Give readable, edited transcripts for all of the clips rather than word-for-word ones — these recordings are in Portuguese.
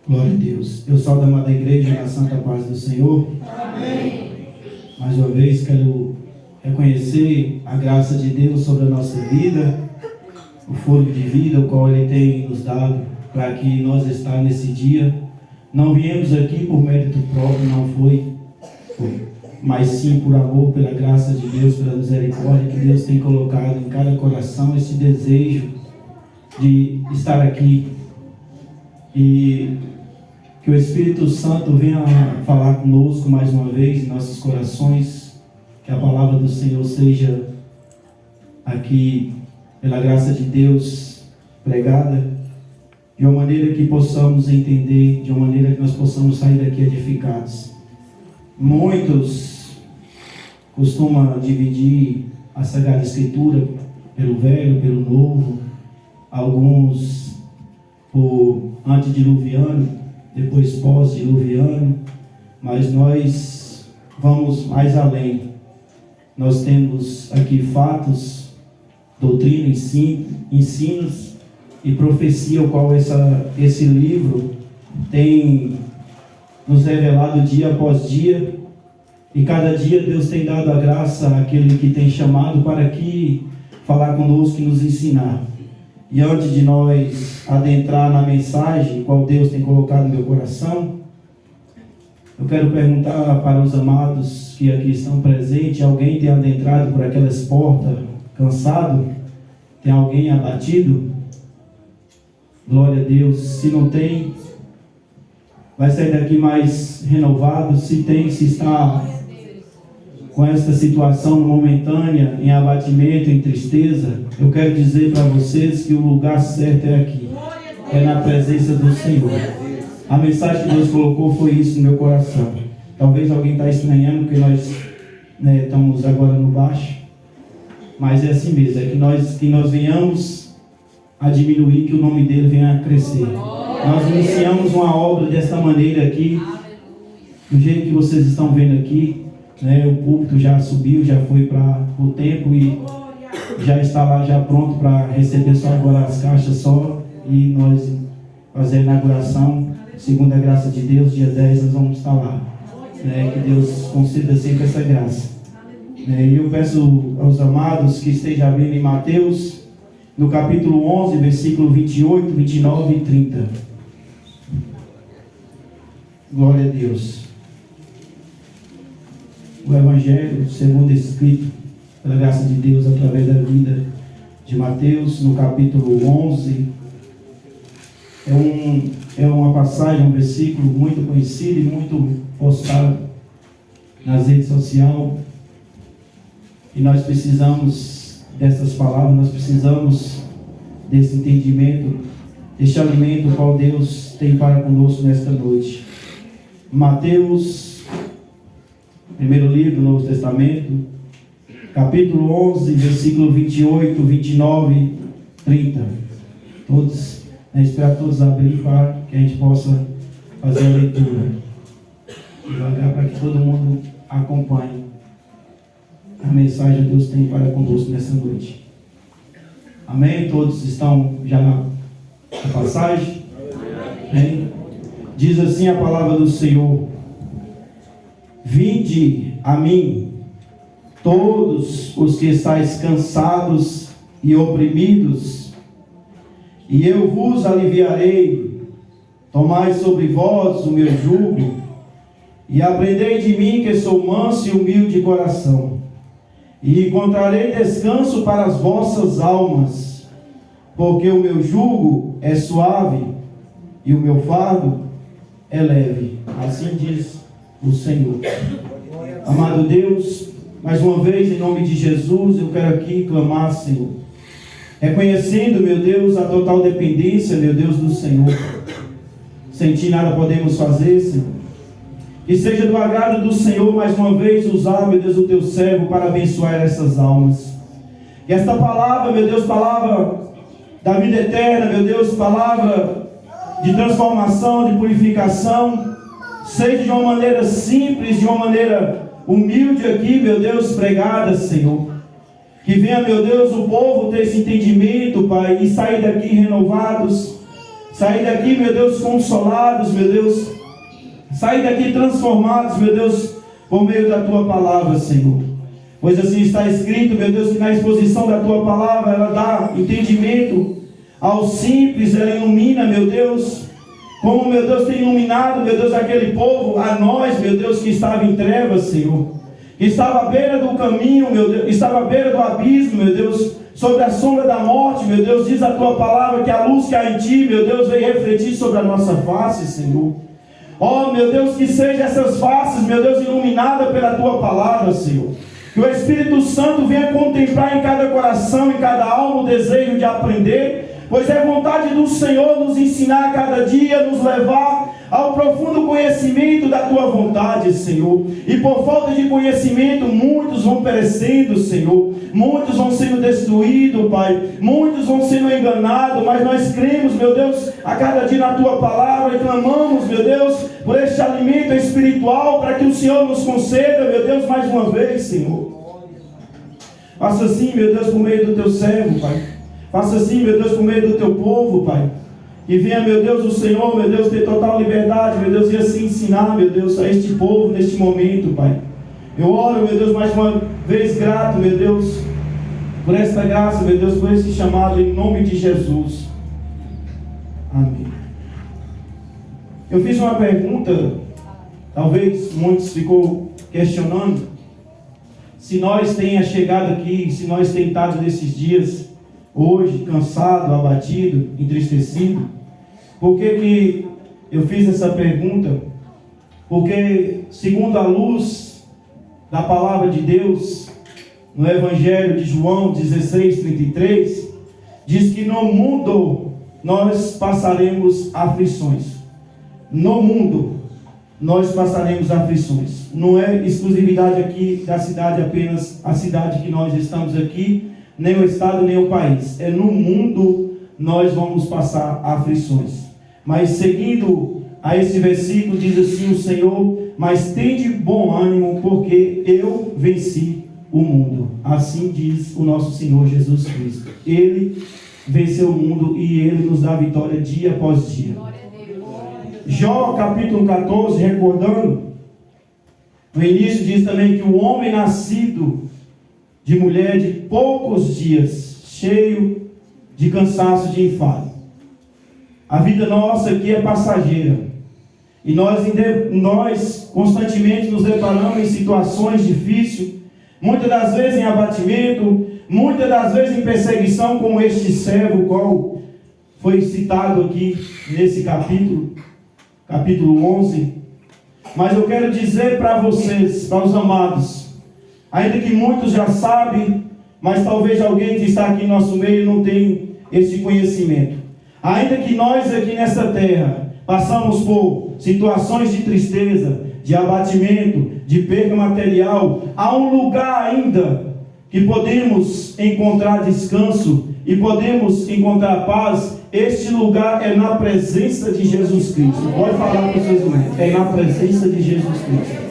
Glória a Deus. Eu salvo a amada igreja na santa paz do Senhor. Amém. Mais uma vez quero reconhecer a graça de Deus sobre a nossa vida, o fôlego de vida, o qual Ele tem nos dado para que nós estar nesse dia. Não viemos aqui por mérito próprio, não foi, mas sim por amor, pela graça de Deus, pela misericórdia que Deus tem colocado em cada coração, esse desejo de estar aqui. E que o Espírito Santo venha falar conosco mais uma vez em nossos corações, que a palavra do Senhor seja aqui, pela graça de Deus, pregada, de uma maneira que possamos entender, de uma maneira que nós possamos sair daqui edificados. Muitos costumam dividir a Sagrada Escritura pelo Velho, pelo Novo, alguns por antediluviano, depois pós-diluviano, mas nós vamos mais além. Nós temos aqui fatos, doutrina, ensinos e profecia, o qual esse livro tem nos revelado dia após dia, e cada dia Deus tem dado a graça àquele que tem chamado para aqui falar conosco e nos ensinar. E antes de nós adentrar na mensagem, qual Deus tem colocado no meu coração, eu quero perguntar para os amados que aqui estão presentes: alguém tem adentrado por aquelas portas cansado? Tem alguém abatido? Glória a Deus. Se não tem, vai sair daqui mais renovado. Se tem, se está com esta situação momentânea, em abatimento, em tristeza, eu quero dizer para vocês que o lugar certo é aqui, é na presença do Senhor. A mensagem que Deus colocou foi isso no meu coração. Talvez alguém está estranhando, porque nós estamos agora no baixo, mas é assim mesmo, é que nós venhamos a diminuir, que o nome dele venha a crescer. Nós iniciamos uma obra desta maneira aqui, do jeito que vocês estão vendo aqui. O púlpito já subiu, já foi para o templo e já está lá já pronto para receber só agora as caixas só, e nós fazer a inauguração, segundo a graça de Deus, dia 10 nós vamos estar lá. Que Deus conceda sempre essa graça. E eu peço aos amados que estejam abrindo em Mateus, no capítulo 11, versículo 28, 29 e 30. Glória a Deus. O Evangelho, segundo escrito, pela graça de Deus, através da vida de Mateus, no capítulo 11, é uma passagem, um versículo muito conhecido e muito postado nas redes sociais, e nós precisamos dessas palavras, nós precisamos desse entendimento, deste alimento qual Deus tem para conosco nesta noite. Mateus, primeiro livro do Novo Testamento, capítulo 11, versículo 28, 29, 30. Todos, esperar todos abrir para que a gente possa fazer a leitura. Devagar, para que todo mundo acompanhe a mensagem que Deus tem para conosco nessa noite. Amém? Todos estão já na passagem? Amém? Diz assim a palavra do Senhor: vinde a mim, todos os que estáis cansados e oprimidos, e eu vos aliviarei. Tomai sobre vós o meu jugo, e aprendei de mim, que sou manso e humilde de coração, e encontrarei descanso para as vossas almas, porque o meu jugo é suave, e o meu fardo é leve. Assim diz o Senhor. Amado Deus, mais uma vez, em nome de Jesus, eu quero aqui clamar, Senhor, reconhecendo, meu Deus, a total dependência, meu Deus, do Senhor. Sem Ti nada podemos fazer, Senhor. Que seja do agrado do Senhor, mais uma vez, usar, meu Deus, o Teu servo para abençoar essas almas. E esta palavra, meu Deus, palavra da vida eterna, meu Deus, palavra de transformação, de purificação, seja de uma maneira simples, de uma maneira humilde aqui, meu Deus, pregada, Senhor. Que venha, meu Deus, o povo ter esse entendimento, Pai, e sair daqui renovados, Sair daqui, meu Deus, consolados, meu Deus. Sair daqui transformados, meu Deus, por meio da Tua palavra, Senhor. Pois assim está escrito, meu Deus, que na exposição da Tua palavra, ela dá entendimento ao simples, ela ilumina, meu Deus, como, meu Deus, tem iluminado, meu Deus, aquele povo, a nós, meu Deus, que estava em trevas, Senhor, que estava à beira do caminho, meu Deus, estava à beira do abismo, meu Deus, sobre a sombra da morte, meu Deus, diz a Tua palavra que a luz que há em Ti, meu Deus, vem refletir sobre a nossa face, Senhor. Oh, meu Deus, que sejam essas faces, meu Deus, iluminadas pela Tua palavra, Senhor. Que o Espírito Santo venha contemplar em cada coração, em cada alma, o desejo de aprender, pois é vontade do Senhor nos ensinar a cada dia, nos levar ao profundo conhecimento da Tua vontade, Senhor. E por falta de conhecimento, muitos vão perecendo, Senhor. Muitos vão sendo destruídos, Pai. Muitos vão sendo enganados, mas nós cremos, meu Deus, a cada dia na Tua palavra e clamamos, meu Deus, por este alimento espiritual, para que o Senhor nos conceda, meu Deus, mais uma vez, Senhor. Faça assim, meu Deus, por meio do Teu servo, Pai. Faça assim, meu Deus, por meio do Teu povo, Pai. Que venha, meu Deus, o Senhor, meu Deus, ter total liberdade, meu Deus, e assim ensinar, meu Deus, a este povo neste momento, Pai. Eu oro, meu Deus, mais uma vez grato, meu Deus, por esta graça, meu Deus, por esse chamado, em nome de Jesus. Amém. Eu fiz uma pergunta, talvez muitos ficou questionando, se nós tenha chegado aqui, se nós tentado nesses dias, hoje, cansado, abatido, entristecido. Por que eu fiz essa pergunta? Porque, segundo a luz da palavra de Deus, no Evangelho de João 16:33, diz que no mundo nós passaremos aflições. No mundo nós passaremos aflições. Não é exclusividade aqui da cidade, apenas a cidade que nós estamos aqui, nem o estado, nem o país. É no mundo nós vamos passar aflições. Mas seguindo a esse versículo, diz assim o Senhor: mas tende bom ânimo, porque eu venci o mundo. Assim diz o nosso Senhor Jesus Cristo. Ele venceu o mundo e Ele nos dá vitória dia após dia. Jó capítulo 14, recordando, no início diz também que o homem nascido de mulher de poucos dias, cheio de cansaço, de enfado. A vida nossa aqui é passageira. E nós constantemente nos deparamos em situações difíceis, muitas das vezes em abatimento, muitas das vezes em perseguição, como este servo, qual foi citado aqui nesse capítulo 11. Mas eu quero dizer para vocês, para os amados, ainda que muitos já sabem, mas talvez alguém que está aqui em nosso meio não tenha esse conhecimento. Ainda que nós aqui nessa terra passamos por situações de tristeza, de abatimento, de perda material, há um lugar ainda que podemos encontrar descanso e podemos encontrar paz. Este lugar é na presença de Jesus Cristo. Pode falar para os seus irmãos. É na presença de Jesus Cristo.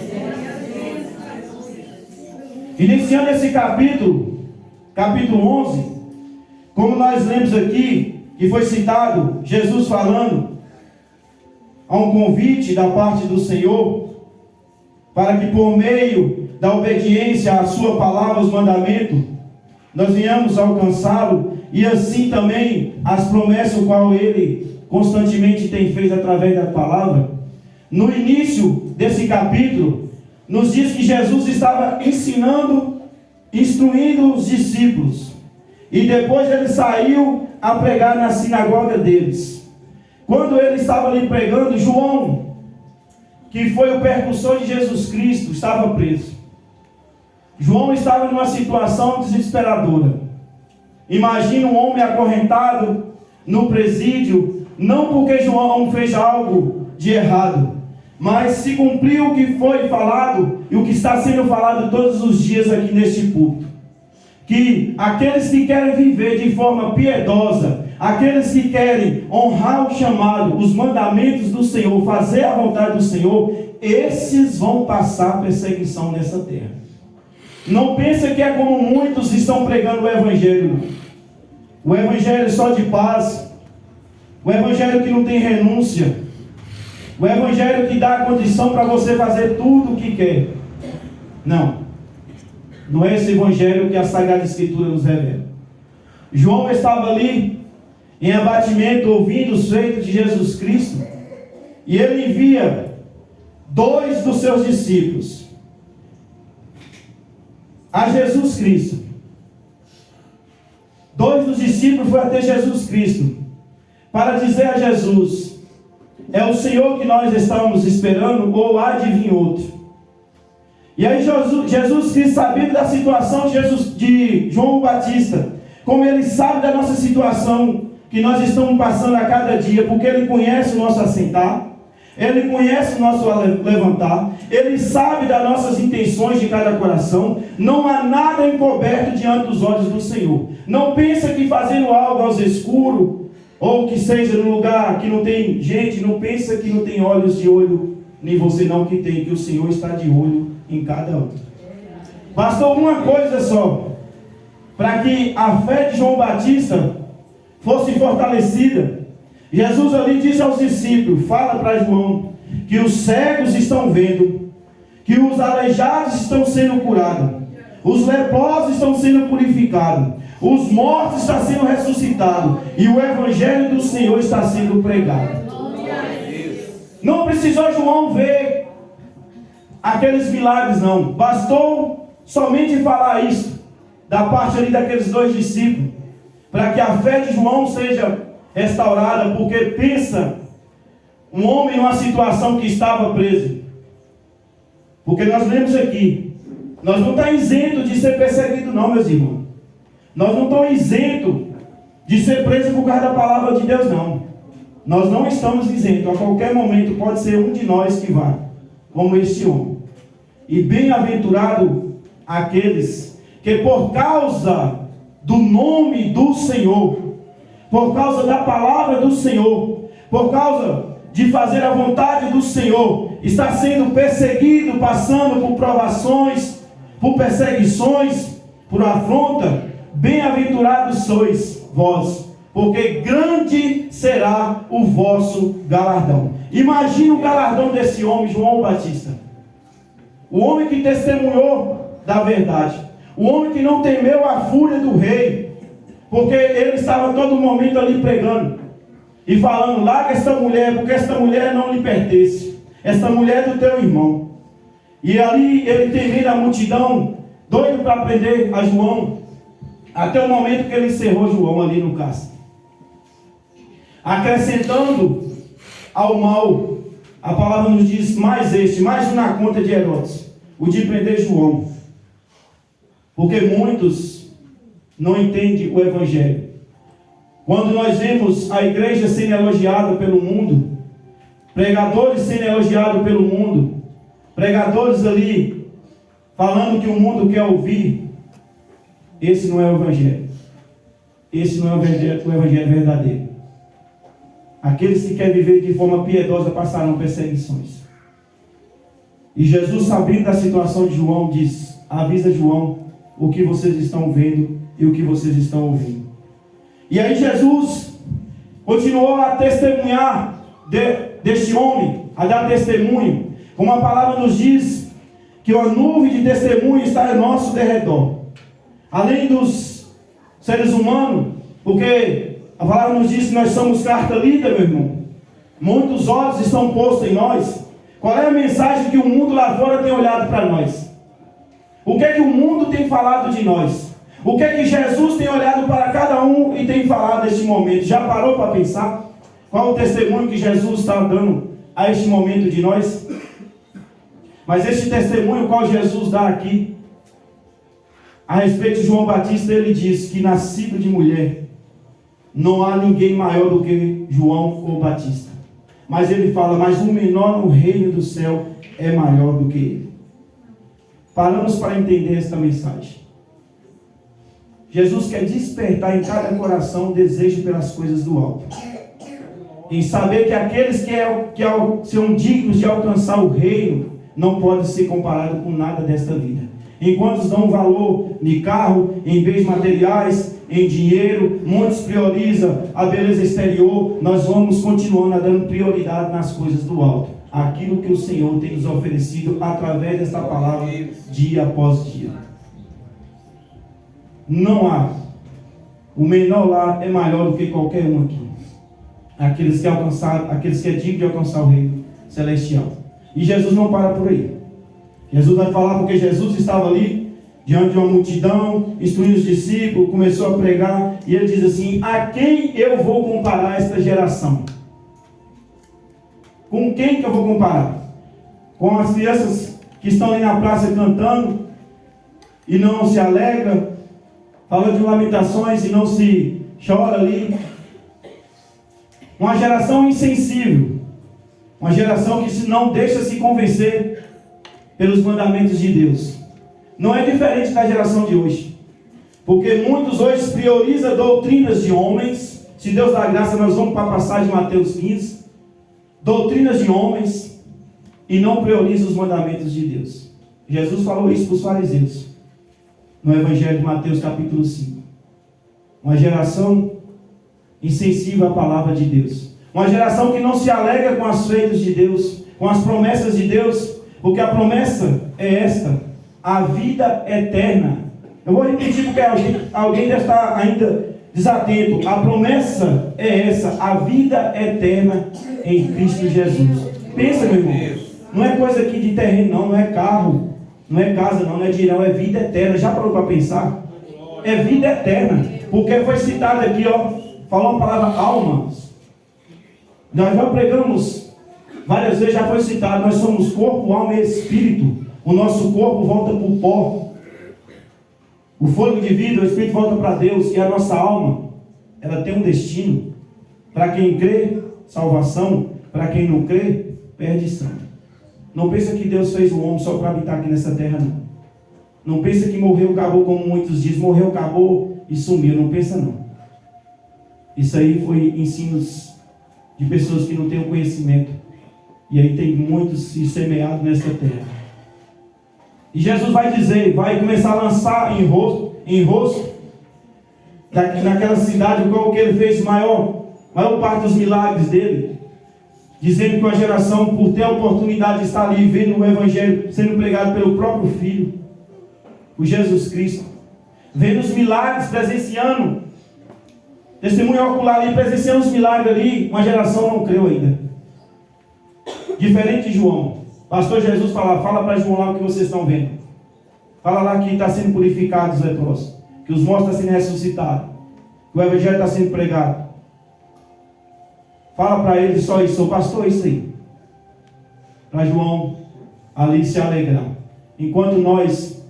Iniciando esse capítulo 11, como nós lemos aqui, que foi citado, Jesus falando a um convite da parte do Senhor, para que por meio da obediência à sua palavra, os mandamentos, nós venhamos alcançá-lo, e assim também as promessas o qual Ele constantemente tem feito através da palavra. No início desse capítulo, nos diz que Jesus estava ensinando, instruindo os discípulos, e depois ele saiu a pregar na sinagoga deles. Quando ele estava ali pregando, João, que foi o percussor de Jesus Cristo, estava preso. João estava numa situação desesperadora. Imagina um homem acorrentado no presídio, não porque João fez algo de errado, mas se cumpriu o que foi falado e o que está sendo falado todos os dias aqui neste púlpito. Que aqueles que querem viver de forma piedosa, aqueles que querem honrar o chamado, os mandamentos do Senhor, fazer a vontade do Senhor, esses vão passar perseguição nessa terra. Não pensa que é como muitos estão pregando o Evangelho. O Evangelho só de paz. O evangelho que não tem renúncia. O evangelho que dá a condição para você fazer tudo o que quer. Não. Não é esse evangelho que a Sagrada Escritura nos revela. João estava ali em abatimento, ouvindo os feitos de Jesus Cristo, e ele envia 2 dos seus discípulos a Jesus Cristo. 2 dos discípulos foram até Jesus Cristo para dizer a Jesus: é o Senhor que nós estamos esperando, ou há de vir outro? E aí Jesus Cristo, sabendo da situação de João Batista, como ele sabe da nossa situação que nós estamos passando a cada dia, porque ele conhece o nosso assentar, ele conhece o nosso levantar, ele sabe das nossas intenções de cada coração. Não há nada encoberto diante dos olhos do Senhor. Não pensa que fazendo algo aos escuros, ou que seja no lugar que não tem gente, não pensa que não tem olhos de olho, nem você não que tem, que o Senhor está de olho em cada um. Bastou uma coisa só, para que a fé de João Batista fosse fortalecida. Jesus ali disse aos discípulos, fala para João, que os cegos estão vendo, que os aleijados estão sendo curados, os leprosos estão sendo purificados, os mortos estão sendo ressuscitados, e o evangelho do Senhor está sendo pregado. Não precisou João ver aqueles milagres, não. Bastou somente falar isso, da parte ali daqueles 2 discípulos, para que a fé de João seja restaurada, porque pensa, um homem numa situação que estava preso. Porque nós lemos aqui, nós não estamos isentos de ser perseguidos não, meus irmãos. Nós não estamos isentos de ser presos por causa da palavra de Deus, não. Nós não estamos isentos. A qualquer momento pode ser um de nós que vai, como este homem. E bem-aventurado aqueles que por causa do nome do Senhor, por causa da palavra do Senhor, por causa de fazer a vontade do Senhor, está sendo perseguido, passando por provações, por perseguições, por afronta. Bem-aventurados sois vós, porque grande será o vosso galardão. Imagina o galardão desse homem, João Batista. O homem que testemunhou da verdade. O homem que não temeu a fúria do rei, porque ele estava todo momento ali pregando e falando: larga esta mulher, porque esta mulher não lhe pertence, esta mulher é do teu irmão. E ali ele temendo a multidão, doido para prender a João, até o momento que ele encerrou João ali no cárcere, acrescentando ao mal, a palavra nos diz, mais um na conta de Herodes, o de prender João, porque muitos não entendem o evangelho. Quando nós vemos a igreja sendo elogiada pelo mundo, pregadores sendo elogiados pelo mundo, pregadores ali falando que o mundo quer ouvir, esse não é o evangelho. Esse não é o evangelho verdadeiro. Aqueles que querem viver de forma piedosa passarão perseguições. E Jesus, sabendo da situação de João, diz: avisa João o que vocês estão vendo e o que vocês estão ouvindo. E aí Jesus continuou a testemunhar deste homem, a dar testemunho, como a palavra nos diz, que uma nuvem de testemunho está ao nosso derredor, além dos seres humanos, porque a palavra nos diz que nós somos carta lida, meu irmão. Muitos olhos estão postos em nós. Qual é a mensagem que o mundo lá fora tem olhado para nós? O que é que o mundo tem falado de nós? O que é que Jesus tem olhado para cada um e tem falado neste momento? Já parou para pensar? Qual o testemunho que Jesus está dando a este momento de nós? Mas este testemunho qual Jesus dá aqui, a respeito de João Batista, ele diz que nascido de mulher, não há ninguém maior do que João ou Batista. Mas ele fala, mas o menor no reino do céu é maior do que ele. Paramos para entender esta mensagem. Jesus quer despertar em cada coração o desejo pelas coisas do alto. Em saber que aqueles que são dignos de alcançar o reino, não podem ser comparados com nada desta vida. Enquanto dão valor em carro, em bens materiais, em dinheiro, muitos priorizam a beleza exterior, nós vamos continuando a dando prioridade nas coisas do alto. Aquilo que o Senhor tem nos oferecido através desta palavra, dia após dia. Não há. O menor lá é maior do que qualquer um aqui. Aqueles que é digno de alcançar o reino celestial. E Jesus não para por aí. Jesus vai falar porque Jesus estava ali, diante de uma multidão, instruindo os discípulos, começou a pregar, e ele diz assim: a quem eu vou comparar esta geração? Com quem que eu vou comparar? Com as crianças que estão ali na praça cantando, e não se alegra, fala de lamentações e não se chora ali. Uma geração insensível, uma geração que não deixa se convencer pelos mandamentos de Deus. Não é diferente da geração de hoje, porque muitos hoje priorizam doutrinas de homens. Se Deus dá graça, nós vamos para a passagem de Mateus 15, doutrinas de homens, e não priorizam os mandamentos de Deus. Jesus falou isso para os fariseus no Evangelho de Mateus capítulo 5. Uma geração insensível à palavra de Deus, uma geração que não se alegra com as feitas de Deus, com as promessas de Deus, porque a promessa é esta: a vida eterna. Eu vou repetir porque alguém deve estar ainda desatento. A promessa é essa: a vida eterna em Cristo Jesus. Pensa, meu irmão, não é coisa aqui de terreno, não é carro, não é casa, não é dinheiro, é vida eterna. Já parou para pensar? É vida eterna, porque foi citado aqui, falou a palavra alma. Nós já pregamos várias vezes, já foi citado, nós somos corpo, alma e espírito. O nosso corpo volta para o pó, o fôlego de vida, o espírito volta para Deus, e a nossa alma, ela tem um destino. Para quem crê, salvação; para quem não crê, perdição. Não pensa que Deus fez o homem só para habitar aqui nessa terra, não. Não pensa que morreu, acabou, como muitos dizem, morreu, acabou e sumiu. Não pensa não. Isso aí foi ensinos de pessoas que não têm o conhecimento. E aí tem muitos se semeados nessa terra. E Jesus vai dizer, vai começar a lançar em rosto naquela cidade, qual que ele fez maior parte dos milagres dele, dizendo que uma geração, por ter a oportunidade de estar ali vendo o Evangelho sendo pregado pelo próprio Filho, o Jesus Cristo, vendo os milagres, presenciando, testemunho ocular ali, presenciando os milagres ali, uma geração não creu ainda. Diferente de João. Pastor Jesus fala para João lá o que vocês estão vendo. Fala lá que está sendo purificado os leprosos, que os mortos estão sendo ressuscitados, que o Evangelho está sendo pregado. Fala para ele só isso, pastor, isso aí. Para João ali se alegrar. Enquanto nós,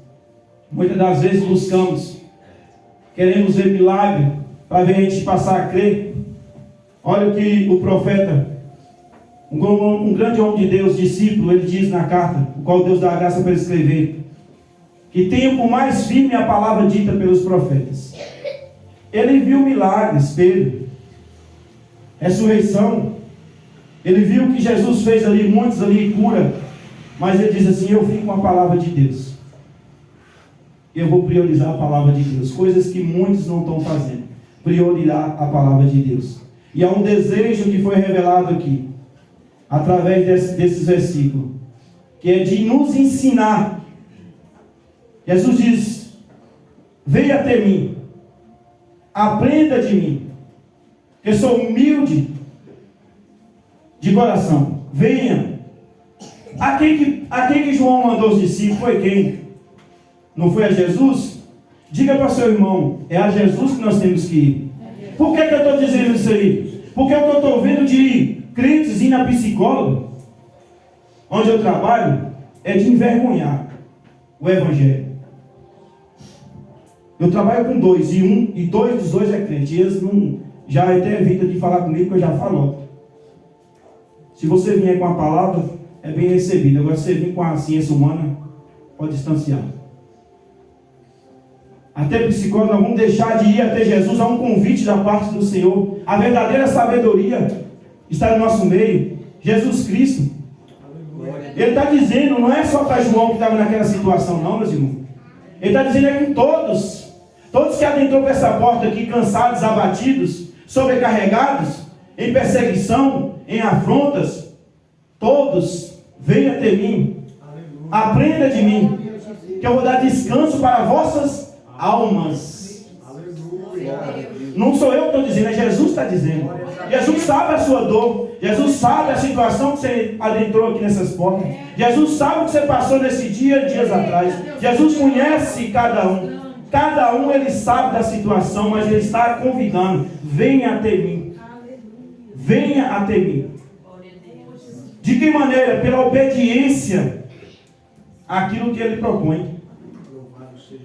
muitas das vezes, buscamos, queremos ver milagre, para ver a gente passar a crer. Olha o que o profeta, um grande homem de Deus, discípulo, ele diz na carta, o qual Deus dá a graça para escrever, que tenha por mais firme a palavra dita pelos profetas. Ele viu milagres, Pedro, ressurreição. Ele viu que Jesus fez ali, muitos ali, cura. Mas ele diz assim: eu vim com a palavra de Deus. Eu vou priorizar a palavra de Deus. Coisas que muitos não estão fazendo. Priorizar a palavra de Deus. E há um desejo que foi revelado aqui, através desses versículos, que é de nos ensinar. Jesus diz: venha até mim, aprenda de mim, eu sou humilde de coração. Venha. A quem que João mandou os discípulos? Foi quem? Não foi a Jesus? Diga para seu irmão, é a Jesus que nós temos que ir. Por que eu estou dizendo isso aí? Porque o que eu estou vendo de crentes indo a psicólogo, onde eu trabalho, é de envergonhar o Evangelho. Eu trabalho com dois, e dois dos dois é crente. E eles não, já até evita de falar comigo, porque eu já falo. Se você vier com a palavra, é bem recebido. Agora, se você vir com a ciência humana, pode distanciar. Até psicólogo, nós vamos deixar de ir até Jesus. Há um convite da parte do Senhor. A verdadeira sabedoria está no nosso meio. Jesus Cristo. Ele está dizendo, não é só para João que estava naquela situação, não, meus irmãos. Ele está dizendo é com todos. Todos que adentrou por essa porta aqui, cansados, abatidos, sobrecarregados, em perseguição, em afrontas, todos, venha até mim. Aprenda de mim, que eu vou dar descanso para vossas almas. Não sou eu que estou dizendo, é Jesus que está dizendo. Jesus sabe a sua dor. Jesus sabe a situação que você adentrou aqui nessas portas. Jesus sabe o que você passou nesse dia, dias atrás. Jesus conhece cada um. Cada um ele sabe da situação, mas ele está convidando. Venha até mim. Venha até mim. De que maneira? Pela obediência àquilo que ele propõe.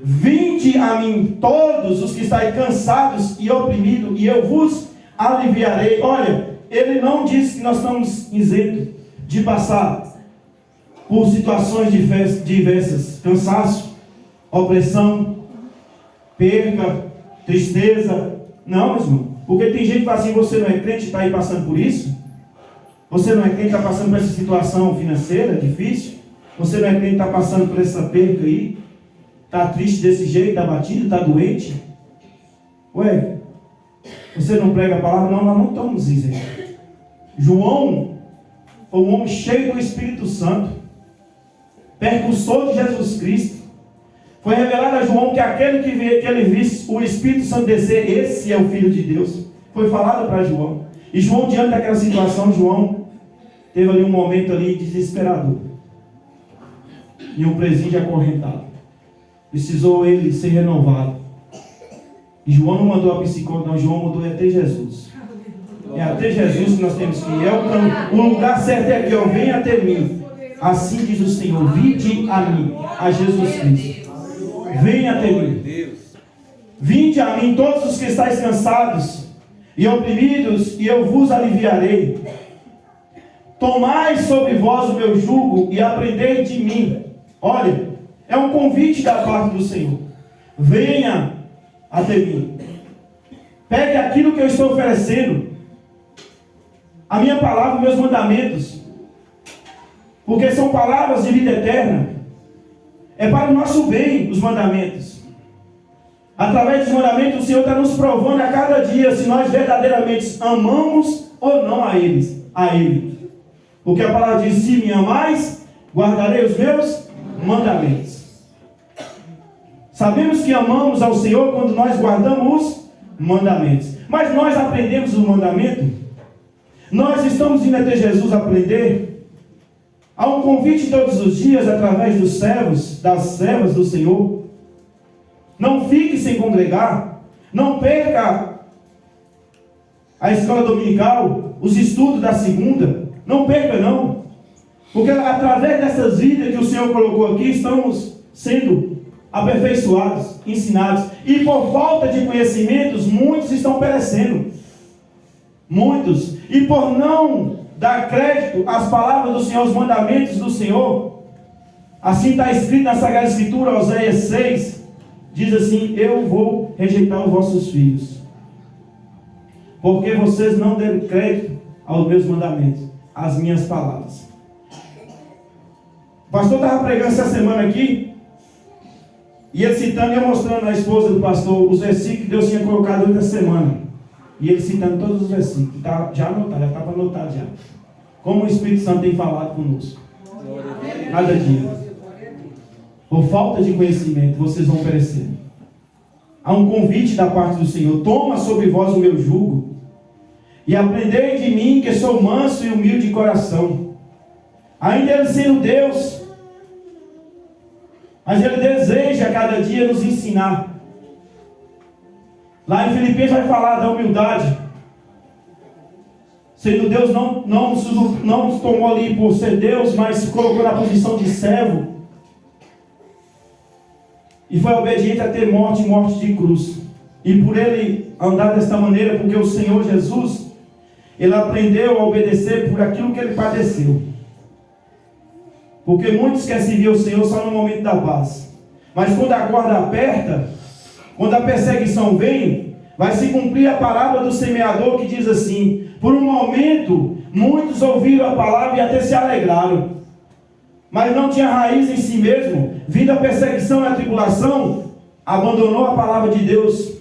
Vinde a mim todos os que estáis cansados e oprimidos, e eu vos aliviarei. Olha, ele não diz que nós estamos isentos de passar por situações diversas, cansaço, opressão, perca, tristeza. Não, irmão, porque tem gente que fala assim, você não é crente e está aí passando por isso? Você não é crente e está passando por essa situação financeira difícil? Você não é crente e está passando por essa perca aí? Está triste desse jeito, está abatido, está doente? Ué, você não prega a palavra? Não, nós não estamos isentos. João foi um homem cheio do Espírito Santo, percursor de Jesus Cristo. Foi revelado a João que aquele que ele visse o Espírito Santo descer, esse é o Filho de Deus. Foi falado para João. E João, diante daquela situação, João teve ali um momento ali desesperador. E um presídio acorrentado. Precisou ele ser renovado. E João não mandou a psicóloga, não. João mandou até Jesus. É até Jesus que nós temos que ir. O lugar certo é aqui, ó. Venha até mim. Assim diz o Senhor. Vinde a mim, a Jesus Cristo. Venha até mim. Vinde a mim todos os que estáis cansados e oprimidos, e eu vos aliviarei. Tomai sobre vós o meu jugo e aprendei de mim. Olha, é um convite da parte do Senhor. Venha até mim. Pegue aquilo que eu estou oferecendo. A minha palavra, meus mandamentos. Porque são palavras de vida eterna. É para o nosso bem os mandamentos. Através dos mandamentos, o Senhor está nos provando a cada dia se nós verdadeiramente amamos ou não a eles, a Ele. Porque a palavra diz, se me amais, guardarei os meus mandamentos. Sabemos que amamos ao Senhor quando nós guardamos os mandamentos. Mas nós aprendemos o mandamento? Nós estamos indo até Jesus aprender? Há um convite todos os dias através dos servos, das servas do Senhor. Não fique sem congregar. Não perca a escola dominical, os estudos da segunda. Não perca não. Porque através dessas vidas que o Senhor colocou aqui, estamos sendo aperfeiçoados, ensinados. E por falta de conhecimentos, muitos estão perecendo. Muitos. E por não dar crédito às palavras do Senhor, aos mandamentos do Senhor, assim está escrito na Sagrada Escritura, Oséias 6, diz assim, eu vou rejeitar os vossos filhos, porque vocês não deram crédito aos meus mandamentos, às minhas palavras. O pastor estava pregando essa semana aqui, e ele citando e eu mostrando à esposa do pastor os versículos que Deus tinha colocado durante a semana. E ele citando todos os versículos. Tá, já anotado, já estava anotado já. Como o Espírito Santo tem falado conosco. Cada dia. Por falta de conhecimento, vocês vão perecer. Há um convite da parte do Senhor. Toma sobre vós o meu jugo. E aprendei de mim, que sou manso e humilde de coração. Ainda Ele sendo Deus, mas Ele deseja cada dia nos ensinar. Lá em Filipenses vai falar da humildade. Sendo Deus, não nos tomou ali por ser Deus, mas se colocou na posição de servo. E foi obediente até morte e morte de cruz. E por Ele andar desta maneira, porque o Senhor Jesus, Ele aprendeu a obedecer por aquilo que Ele padeceu. Porque muitos querem servir ao Senhor só no momento da paz. Mas quando a corda aperta, quando a perseguição vem, vai se cumprir a parábola do semeador que diz assim, por um momento, muitos ouviram a palavra e até se alegraram. mas não tinha raiz em si mesmo, vindo a perseguição e a tribulação, abandonou a palavra de Deus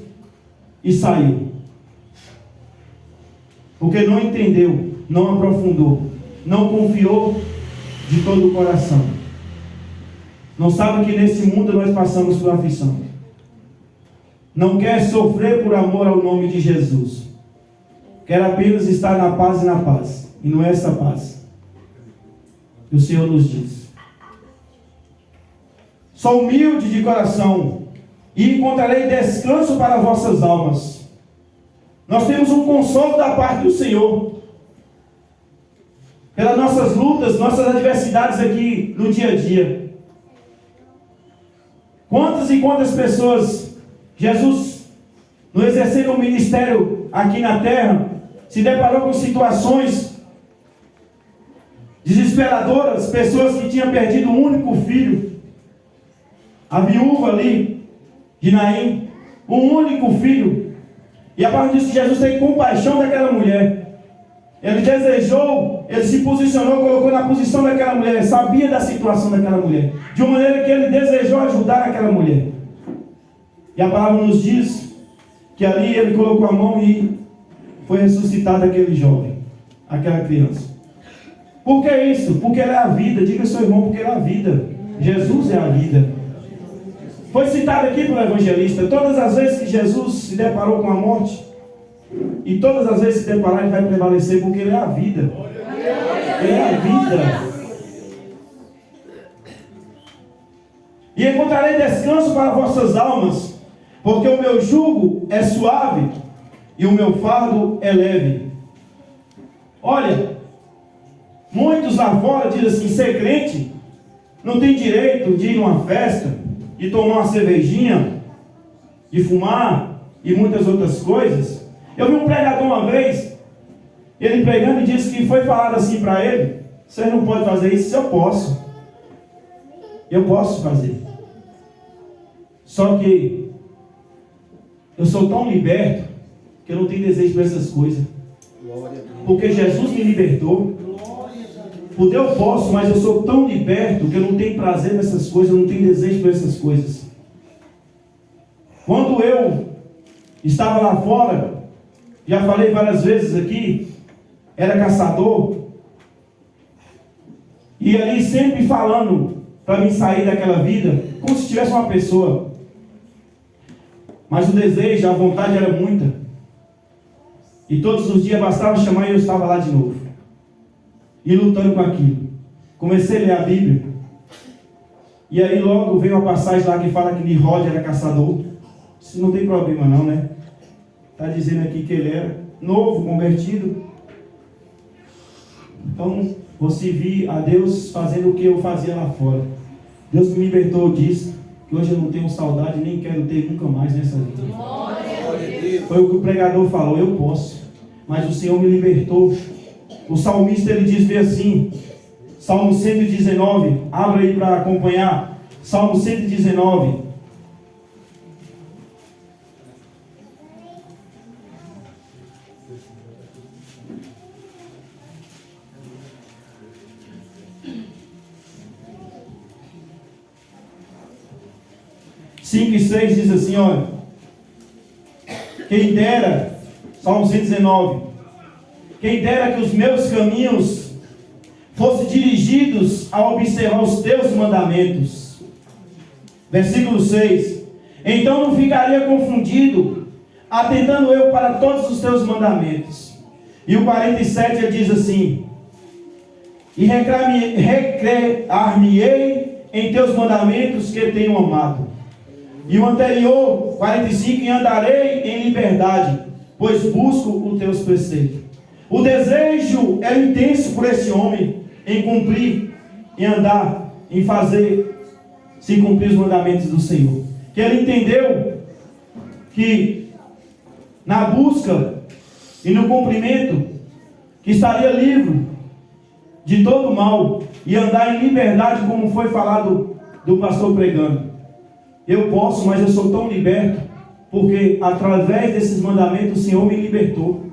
e saiu. Porque não entendeu, não aprofundou, não confiou de todo o coração. Não sabe que nesse mundo nós passamos por aflição. Não quer sofrer por amor ao nome de Jesus. Quer apenas estar na paz e na paz. E não é essa paz que o Senhor nos diz. Sou humilde de coração e encontrarei descanso para vossas almas. Nós temos um consolo da parte do Senhor. Pelas nossas lutas, nossas adversidades aqui no dia a dia. Quantas e quantas pessoas, Jesus, no exercer o ministério aqui na terra, se deparou com situações desesperadoras, pessoas que tinham perdido um único filho, a viúva ali, de Naim, um único filho, e a partir disso Jesus tem compaixão daquela mulher, ele desejou, ele se posicionou, colocou na posição daquela mulher, sabia da situação daquela mulher, de uma maneira que ele desejou ajudar aquela mulher, e a palavra nos diz, que ali ele colocou a mão e foi ressuscitado aquele jovem, aquela criança. Por que isso? Porque ele é a vida. Diga ao seu irmão, porque ele é a vida. Jesus é a vida. Foi citado aqui pelo evangelista, todas as vezes que Jesus se deparou com a morte, e todas as vezes que se deparar, ele vai prevalecer, porque ele é a vida. Ele é a vida. E encontrarei descanso para vossas almas, porque o meu jugo é suave e o meu fardo é leve. Olha, muitos lá fora dizem assim, ser crente não tem direito de ir numa festa, de tomar uma cervejinha, de fumar e muitas outras coisas. Eu vi um pregador uma vez, ele pregando e disse que foi falado assim para ele, você não pode fazer isso. Eu posso fazer. Só que eu sou tão liberto que eu não tenho desejo por essas coisas. Porque Jesus me libertou. Porque eu posso, mas eu sou tão liberto que eu não tenho prazer nessas coisas, eu não tenho desejo por essas coisas. Quando eu estava lá fora, já falei várias vezes aqui, era caçador, e ali sempre falando para mim sair daquela vida, como se tivesse uma pessoa. Mas o desejo, a vontade era muita. E todos os dias bastava chamar e eu estava lá de novo. E lutando com aquilo. Comecei a ler a Bíblia. E aí logo veio uma passagem lá que fala que Nimrod era caçador. Isso não tem problema não, né? Está dizendo aqui que ele era novo, convertido. Então, vou servir a Deus fazendo o que eu fazia lá fora. Deus me libertou disso. Que hoje eu não tenho saudade, nem quero ter nunca mais nessa vida. Foi o que o pregador falou, eu posso. Mas o Senhor me libertou. O salmista ele diz bem assim, Salmo 119, abra aí para acompanhar, Salmo 119. Cinco e 6 diz assim, olha, quem dera, Salmo 119, quem dera que os meus caminhos fossem dirigidos a observar os teus mandamentos. Versículo 6. Então não ficaria confundido, atentando eu para todos os teus mandamentos. E o 47 ele diz assim, e recrear-me-ei em teus mandamentos que tenho amado. E o anterior, 45, e andarei em liberdade, pois busco os teus preceitos. O desejo é intenso por esse homem em cumprir, em andar, em fazer, se cumprir os mandamentos do Senhor. Que ele entendeu que na busca e no cumprimento, que estaria livre de todo mal e andar em liberdade, como foi falado do pastor pregando. Eu posso, mas eu sou tão liberto, porque através desses mandamentos o Senhor me libertou.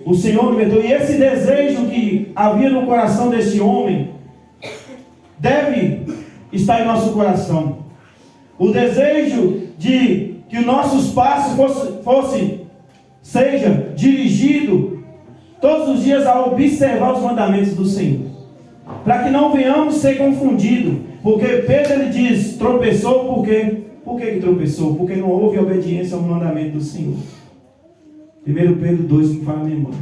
O Senhor me libertou. E esse desejo que havia no coração desse homem, deve estar em nosso coração. O desejo de que os nossos passos seja dirigido todos os dias a observar os mandamentos do Senhor, para que não venhamos ser confundidos, porque Pedro ele diz, tropeçou por quê? Por que tropeçou? Porque não houve obediência ao mandamento do Senhor. 1 Pedro 2, me fala a memória.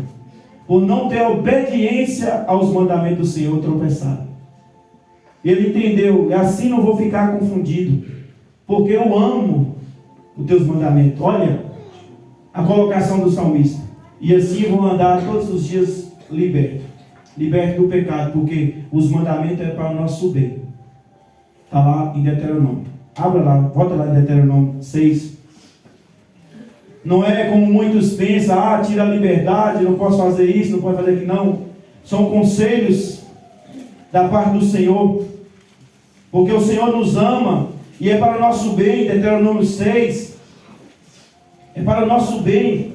Por não ter obediência aos mandamentos do Senhor, tropeçaram. Ele entendeu, e assim não vou ficar confundido, porque eu amo os teus mandamentos. Olha a colocação do salmista. E assim vou andar todos os dias liberto do pecado, porque os mandamentos é para o nosso bem. Está lá em Deuteronômio. Abra lá, volta lá em Deuteronômio 6. Não é como muitos pensam, tira a liberdade, não posso fazer isso, não posso fazer aquilo. Não. São conselhos da parte do Senhor. Porque o Senhor nos ama e é para o nosso bem. Deuteronômio 6. É para o nosso bem.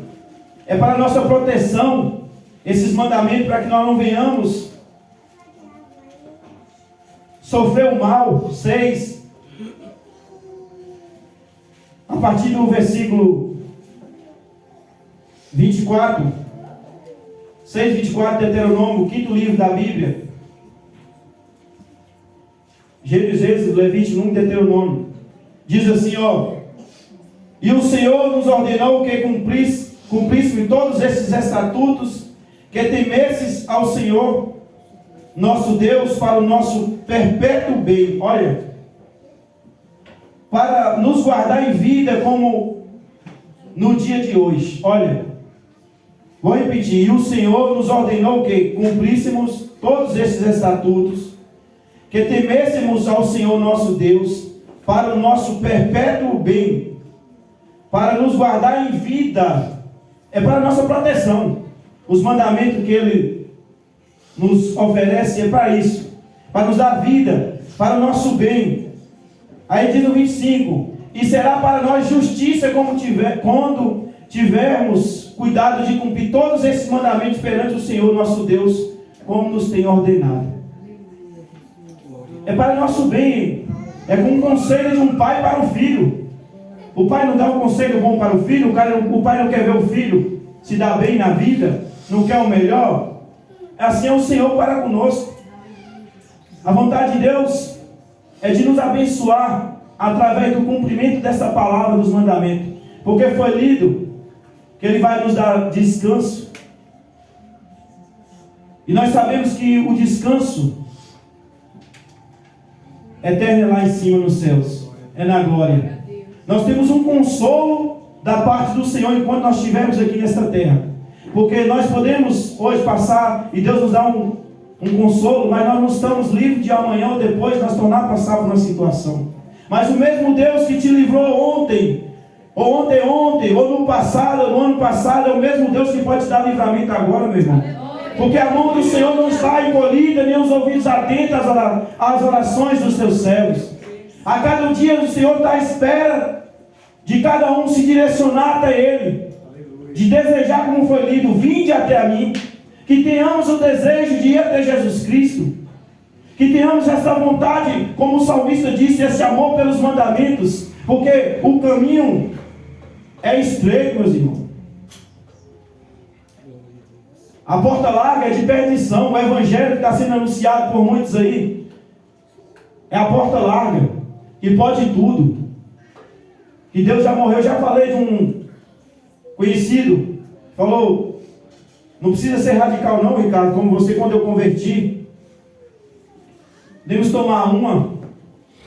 É para a nossa proteção. Esses mandamentos para que nós não venhamos sofrer o mal. 6. A partir do versículo 24, 6, 24, Deuteronômio, o quinto livro da Bíblia. Gênesis, Levítico, Deuteronômio. Diz assim, e o Senhor nos ordenou que cumprisse todos esses estatutos, que temesses ao Senhor, nosso Deus, para o nosso perpétuo bem. Olha, para nos guardar em vida como no dia de hoje. Olha, vou repetir. E o Senhor nos ordenou que cumpríssemos todos esses estatutos, que temêssemos ao Senhor nosso Deus, para o nosso perpétuo bem, para nos guardar em vida. É para a nossa proteção. Os mandamentos que Ele nos oferece é para isso, para nos dar vida, para o nosso bem. Aí diz no 25, e será para nós justiça quando tivermos cuidado de cumprir todos esses mandamentos perante o Senhor nosso Deus, como nos tem ordenado. É para o nosso bem. É como um conselho de um pai para o filho. O pai não dá um conselho bom para o filho, o pai não quer ver o filho se dar bem na vida, não quer o melhor. Assim é o Senhor para conosco. A vontade de Deus é de nos abençoar através do cumprimento dessa palavra dos mandamentos, porque foi lido que Ele vai nos dar descanso, e nós sabemos que o descanso eterno é lá em cima nos céus, é na glória. Nós temos um consolo da parte do Senhor enquanto nós estivermos aqui nesta terra, porque nós podemos hoje passar e Deus nos dá um consolo, mas nós não estamos livres de amanhã ou depois nós tornar a passar por uma situação. Mas o mesmo Deus que te livrou ontem, ou ontem, ou no passado, ou no ano passado, é o mesmo Deus que pode te dar livramento agora, meu irmão. Porque a mão do Senhor não está encolhida, nem os ouvidos atentos às orações dos seus servos. A cada dia o Senhor está à espera de cada um se direcionar até Ele, de desejar, como foi lido, vinde até a mim, que tenhamos o desejo de ir até Jesus Cristo, que tenhamos essa vontade, como o salmista disse, esse amor pelos mandamentos, porque o caminho é estreito, meus irmãos. A porta larga é de perdição. O evangelho que está sendo anunciado por muitos aí é a porta larga, que pode tudo, que Deus já morreu. Eu já falei de um conhecido, falou, não precisa ser radical não, Ricardo, como você quando eu converti, devemos tomar uma,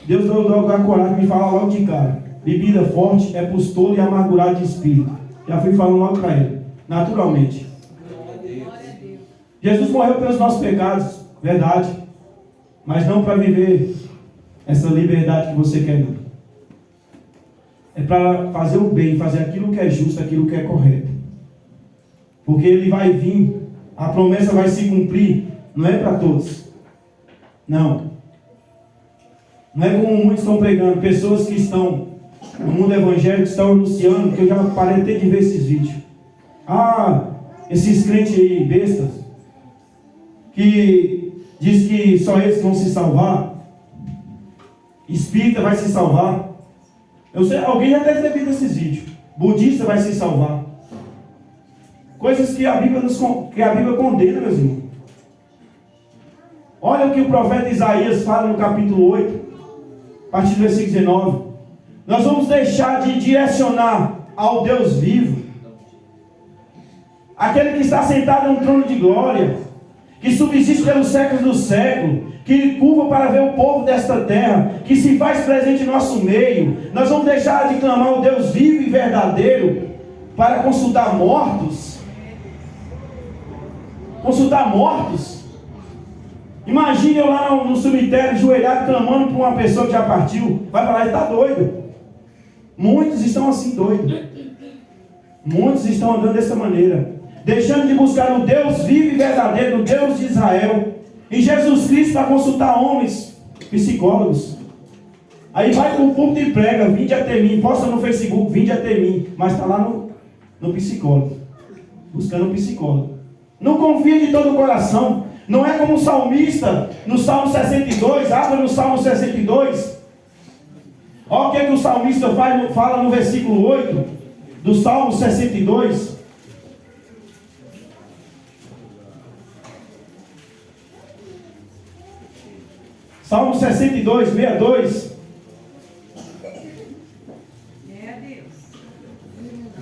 Deus deu a coragem de me falar logo de cara, bebida forte é pros e amargurado de espírito. Já fui falando logo para ele, naturalmente. Jesus morreu pelos nossos pecados, verdade, mas não para viver essa liberdade que você quer, não. É para fazer o bem, fazer aquilo que é justo, aquilo que é correto. Porque Ele vai vir, a promessa vai se cumprir, não é para todos. Não. Não é como muitos estão pregando, pessoas que estão no mundo evangélico estão anunciando, que eu já parei até de ver esses vídeos. Esses crentes aí, bestas, que diz que só eles vão se salvar. Espírita vai se salvar. Eu sei, alguém já deve ter visto esses vídeos. Budista vai se salvar. Coisas que a Bíblia condena, meus irmãos. Olha o que o profeta Isaías fala no capítulo 8, a partir do versículo 19. Nós vamos deixar de direcionar ao Deus vivo, aquele que está sentado em um trono de glória, que subsiste pelos séculos dos séculos, que curva para ver o povo desta terra, que se faz presente em nosso meio. Nós vamos deixar de clamar o Deus vivo e verdadeiro para consultar mortos. Consultar mortos. Imagine eu lá no cemitério, ajoelhado, clamando por uma pessoa que já partiu. Vai falar, ele está doido. Muitos estão assim doidos. Muitos estão andando dessa maneira, deixando de buscar o Deus vivo e verdadeiro, o Deus de Israel, em Jesus Cristo, para consultar homens, psicólogos. Aí vai para o púlpito e prega, vinde até mim, posta no Facebook, vinde até mim, mas está lá no psicólogo, buscando um psicólogo. Não confia de todo o coração. Não é como o salmista no Salmo 62, abra no Salmo 62. Olha o que o salmista fala no versículo 8 do Salmo 62. Salmo 62, 62.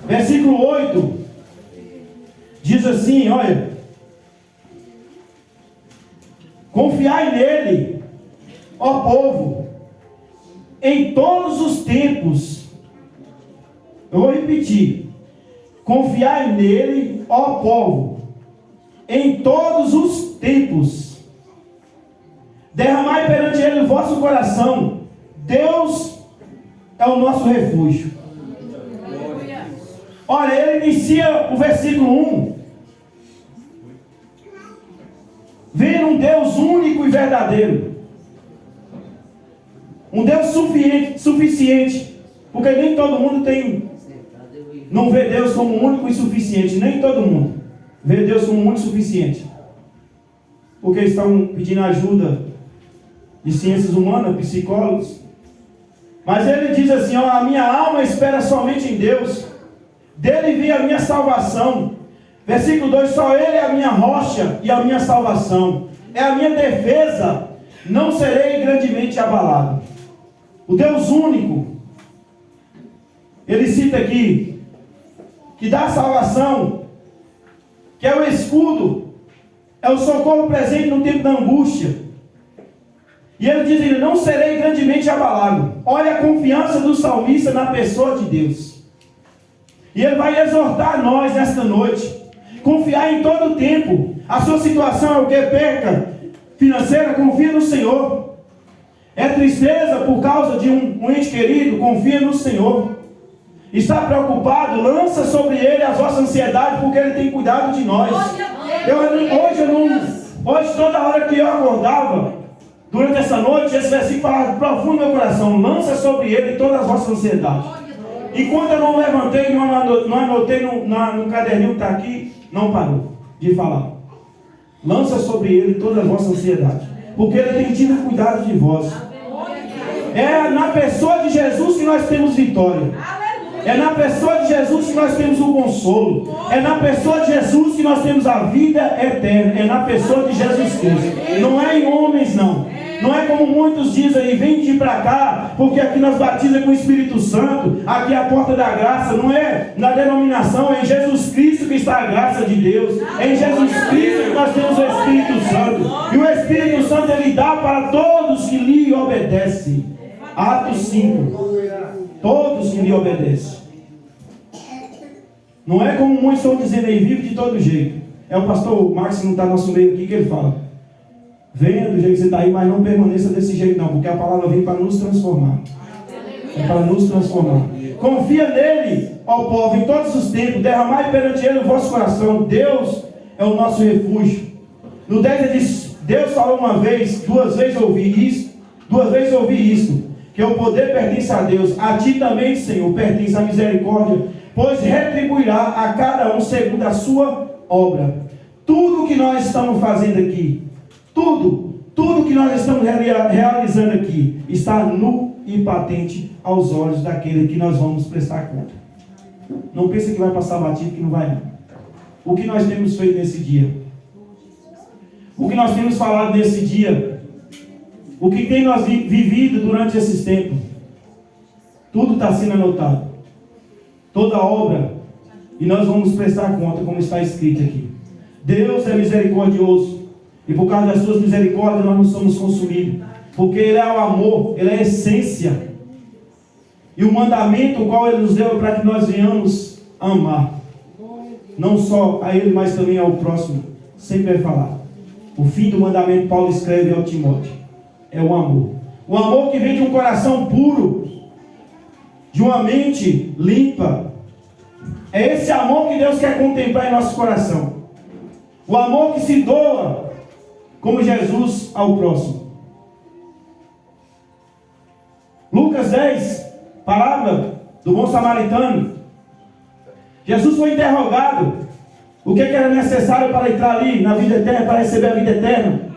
Versículo 8. Diz assim, olha. Confiai nele, ó povo, em todos os tempos. Eu vou repetir. Confiai nele, ó povo, em todos os tempos. Derramai perante ele o vosso coração. Deus é o nosso refúgio. Olha, ele inicia o versículo 1. Vendo um Deus único e verdadeiro. Um Deus suficiente. Porque nem todo mundo não vê Deus como único e suficiente. Nem todo mundo vê Deus como único e suficiente. Porque estão pedindo ajuda de ciências humanas, psicólogos. Mas ele diz assim, ó, a minha alma espera somente em Deus. Dele vem a minha salvação. Versículo 2, só ele é a minha rocha e a minha salvação. É a minha defesa, não serei grandemente abalado. O Deus único, ele cita aqui, que dá salvação, que é o escudo, é o socorro presente no tempo da angústia. E ele diz, não serei grandemente abalado. Olha a confiança do salmista na pessoa de Deus. E ele vai exortar nós nesta noite. Confiar em todo o tempo. A sua situação é o que? Perca financeira, confia no Senhor. É tristeza por causa de um ente querido, confia no Senhor. Está preocupado, lança sobre ele as vossas ansiedades, porque ele tem cuidado de nós. Hoje toda hora que eu acordava, durante essa noite, esse versículo falava profundo no meu coração, lança sobre ele todas as vossas ansiedades. Enquanto eu não levantei, não anotei no caderninho que está aqui, não parou de falar. Lança sobre ele toda a vossa ansiedade, porque ele tem tido cuidado de vós. É na pessoa de Jesus que nós temos vitória. É na pessoa de Jesus que nós temos o consolo. É na pessoa de Jesus que nós temos a vida eterna. É na pessoa de Jesus Cristo. Não é em homens, não. Não é como muitos dizem aí, vem de para cá, porque aqui nós batizamos com o Espírito Santo, aqui é a porta da graça. Não é na denominação, é em Jesus Cristo que está a graça de Deus. É em Jesus Cristo que nós temos o Espírito Santo. E o Espírito Santo ele dá para todos que lhe obedecem. Atos 5. Todos que lhe obedecem. Não é como muitos estão dizendo aí, vive de todo jeito. É o pastor Marcos que não está no nosso meio aqui que ele fala. Venha do jeito que você está aí, mas não permaneça desse jeito não, porque a palavra vem para nos transformar. É para nos transformar. Confia nele, ó povo, em todos os tempos, derramai perante ele o vosso coração. Deus é o nosso refúgio. No 10 ele diz, Deus falou uma vez, duas vezes ouvi isto, que o poder pertence a Deus, a ti também, Senhor, pertence a misericórdia, pois retribuirá a cada um segundo a sua obra. Tudo que nós estamos fazendo aqui, tudo Tudo que nós estamos realizando aqui está nu e patente aos olhos daquele que nós vamos prestar conta. Não pense que vai passar batido, que não vai não. O que nós temos feito nesse dia? O que nós temos falado nesse dia? O que tem nós vivido durante esses tempos? Tudo está sendo anotado. Toda obra. E nós vamos prestar conta, como está escrito aqui. Deus é misericordioso. E por causa das suas misericórdias nós não somos consumidos. Porque Ele é o amor, Ele é a essência. E o mandamento o qual Ele nos deu é para que nós venhamos amar. Não só a Ele, mas também ao próximo. Sempre vai falar. O fim do mandamento, Paulo escreve ao Timóteo, é o amor. O amor que vem de um coração puro, de uma mente limpa. É esse amor que Deus quer contemplar em nosso coração. O amor que se doa, como Jesus ao próximo. Lucas 10, parábola do bom samaritano. Jesus foi interrogado. O que era necessário para entrar ali na vida eterna, para receber a vida eterna?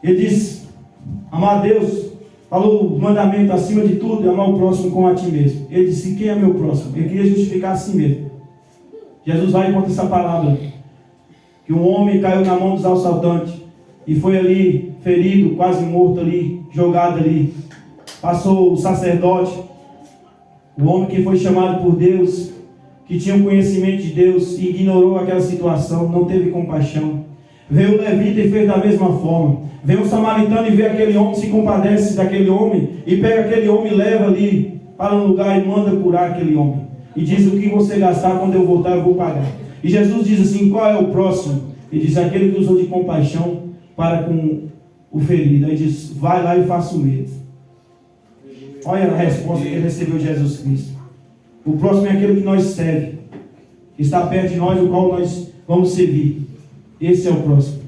Ele disse, amar a Deus. Falou o mandamento acima de tudo, amar o próximo como a ti mesmo. Ele disse, quem é meu próximo? Ele queria justificar a si mesmo. Jesus vai e conta essa palavra. Que um homem caiu na mão dos assaltantes. E foi ali, ferido, quase morto ali, jogado ali. Passou o sacerdote. O homem que foi chamado por Deus, que tinha um conhecimento de Deus, e ignorou aquela situação, não teve compaixão. Veio o levita e fez da mesma forma. Veio o samaritano e vê aquele homem, se compadece daquele homem, e pega aquele homem e leva ali para um lugar e manda curar aquele homem. E diz, o que você gastar, quando eu voltar eu vou pagar. E Jesus diz assim, qual é o próximo? E diz, aquele que usou de compaixão para com o ferido. Aí diz, vai lá e faça o mesmo. Olha a resposta que ele recebeu de Jesus Cristo. O próximo é aquele que nós serve, que está perto de nós, o qual nós vamos servir. Esse é o próximo.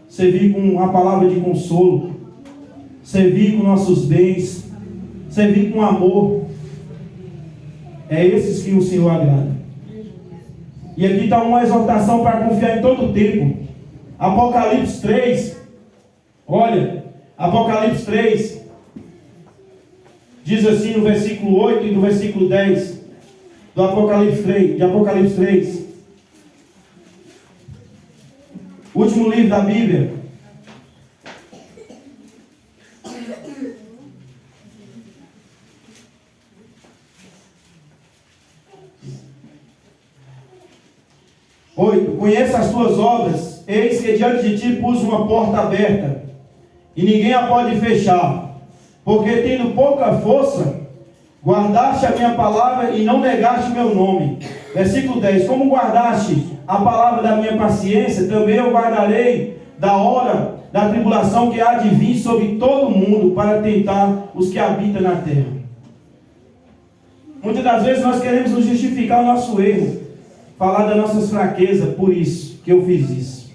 Servir com a palavra de consolo, servir com nossos bens, servir com amor. É esses que o Senhor agrada. E aqui está uma exortação para confiar em todo o tempo. Apocalipse 3. Olha, Apocalipse 3 diz assim no versículo 8 e no versículo 10 do Apocalipse 3, de Apocalipse 3. Último livro da Bíblia. Conheça as tuas obras, eis que diante de ti pus uma porta aberta, e ninguém a pode fechar, porque tendo pouca força, guardaste a minha palavra e não negaste o meu nome. Versículo 10, como guardaste a palavra da minha paciência, também eu guardarei da hora da tribulação que há de vir sobre todo o mundo, para tentar os que habitam na terra. Muitas das vezes nós queremos nos justificar o nosso erro, falar das nossas fraquezas, por isso que eu fiz isso.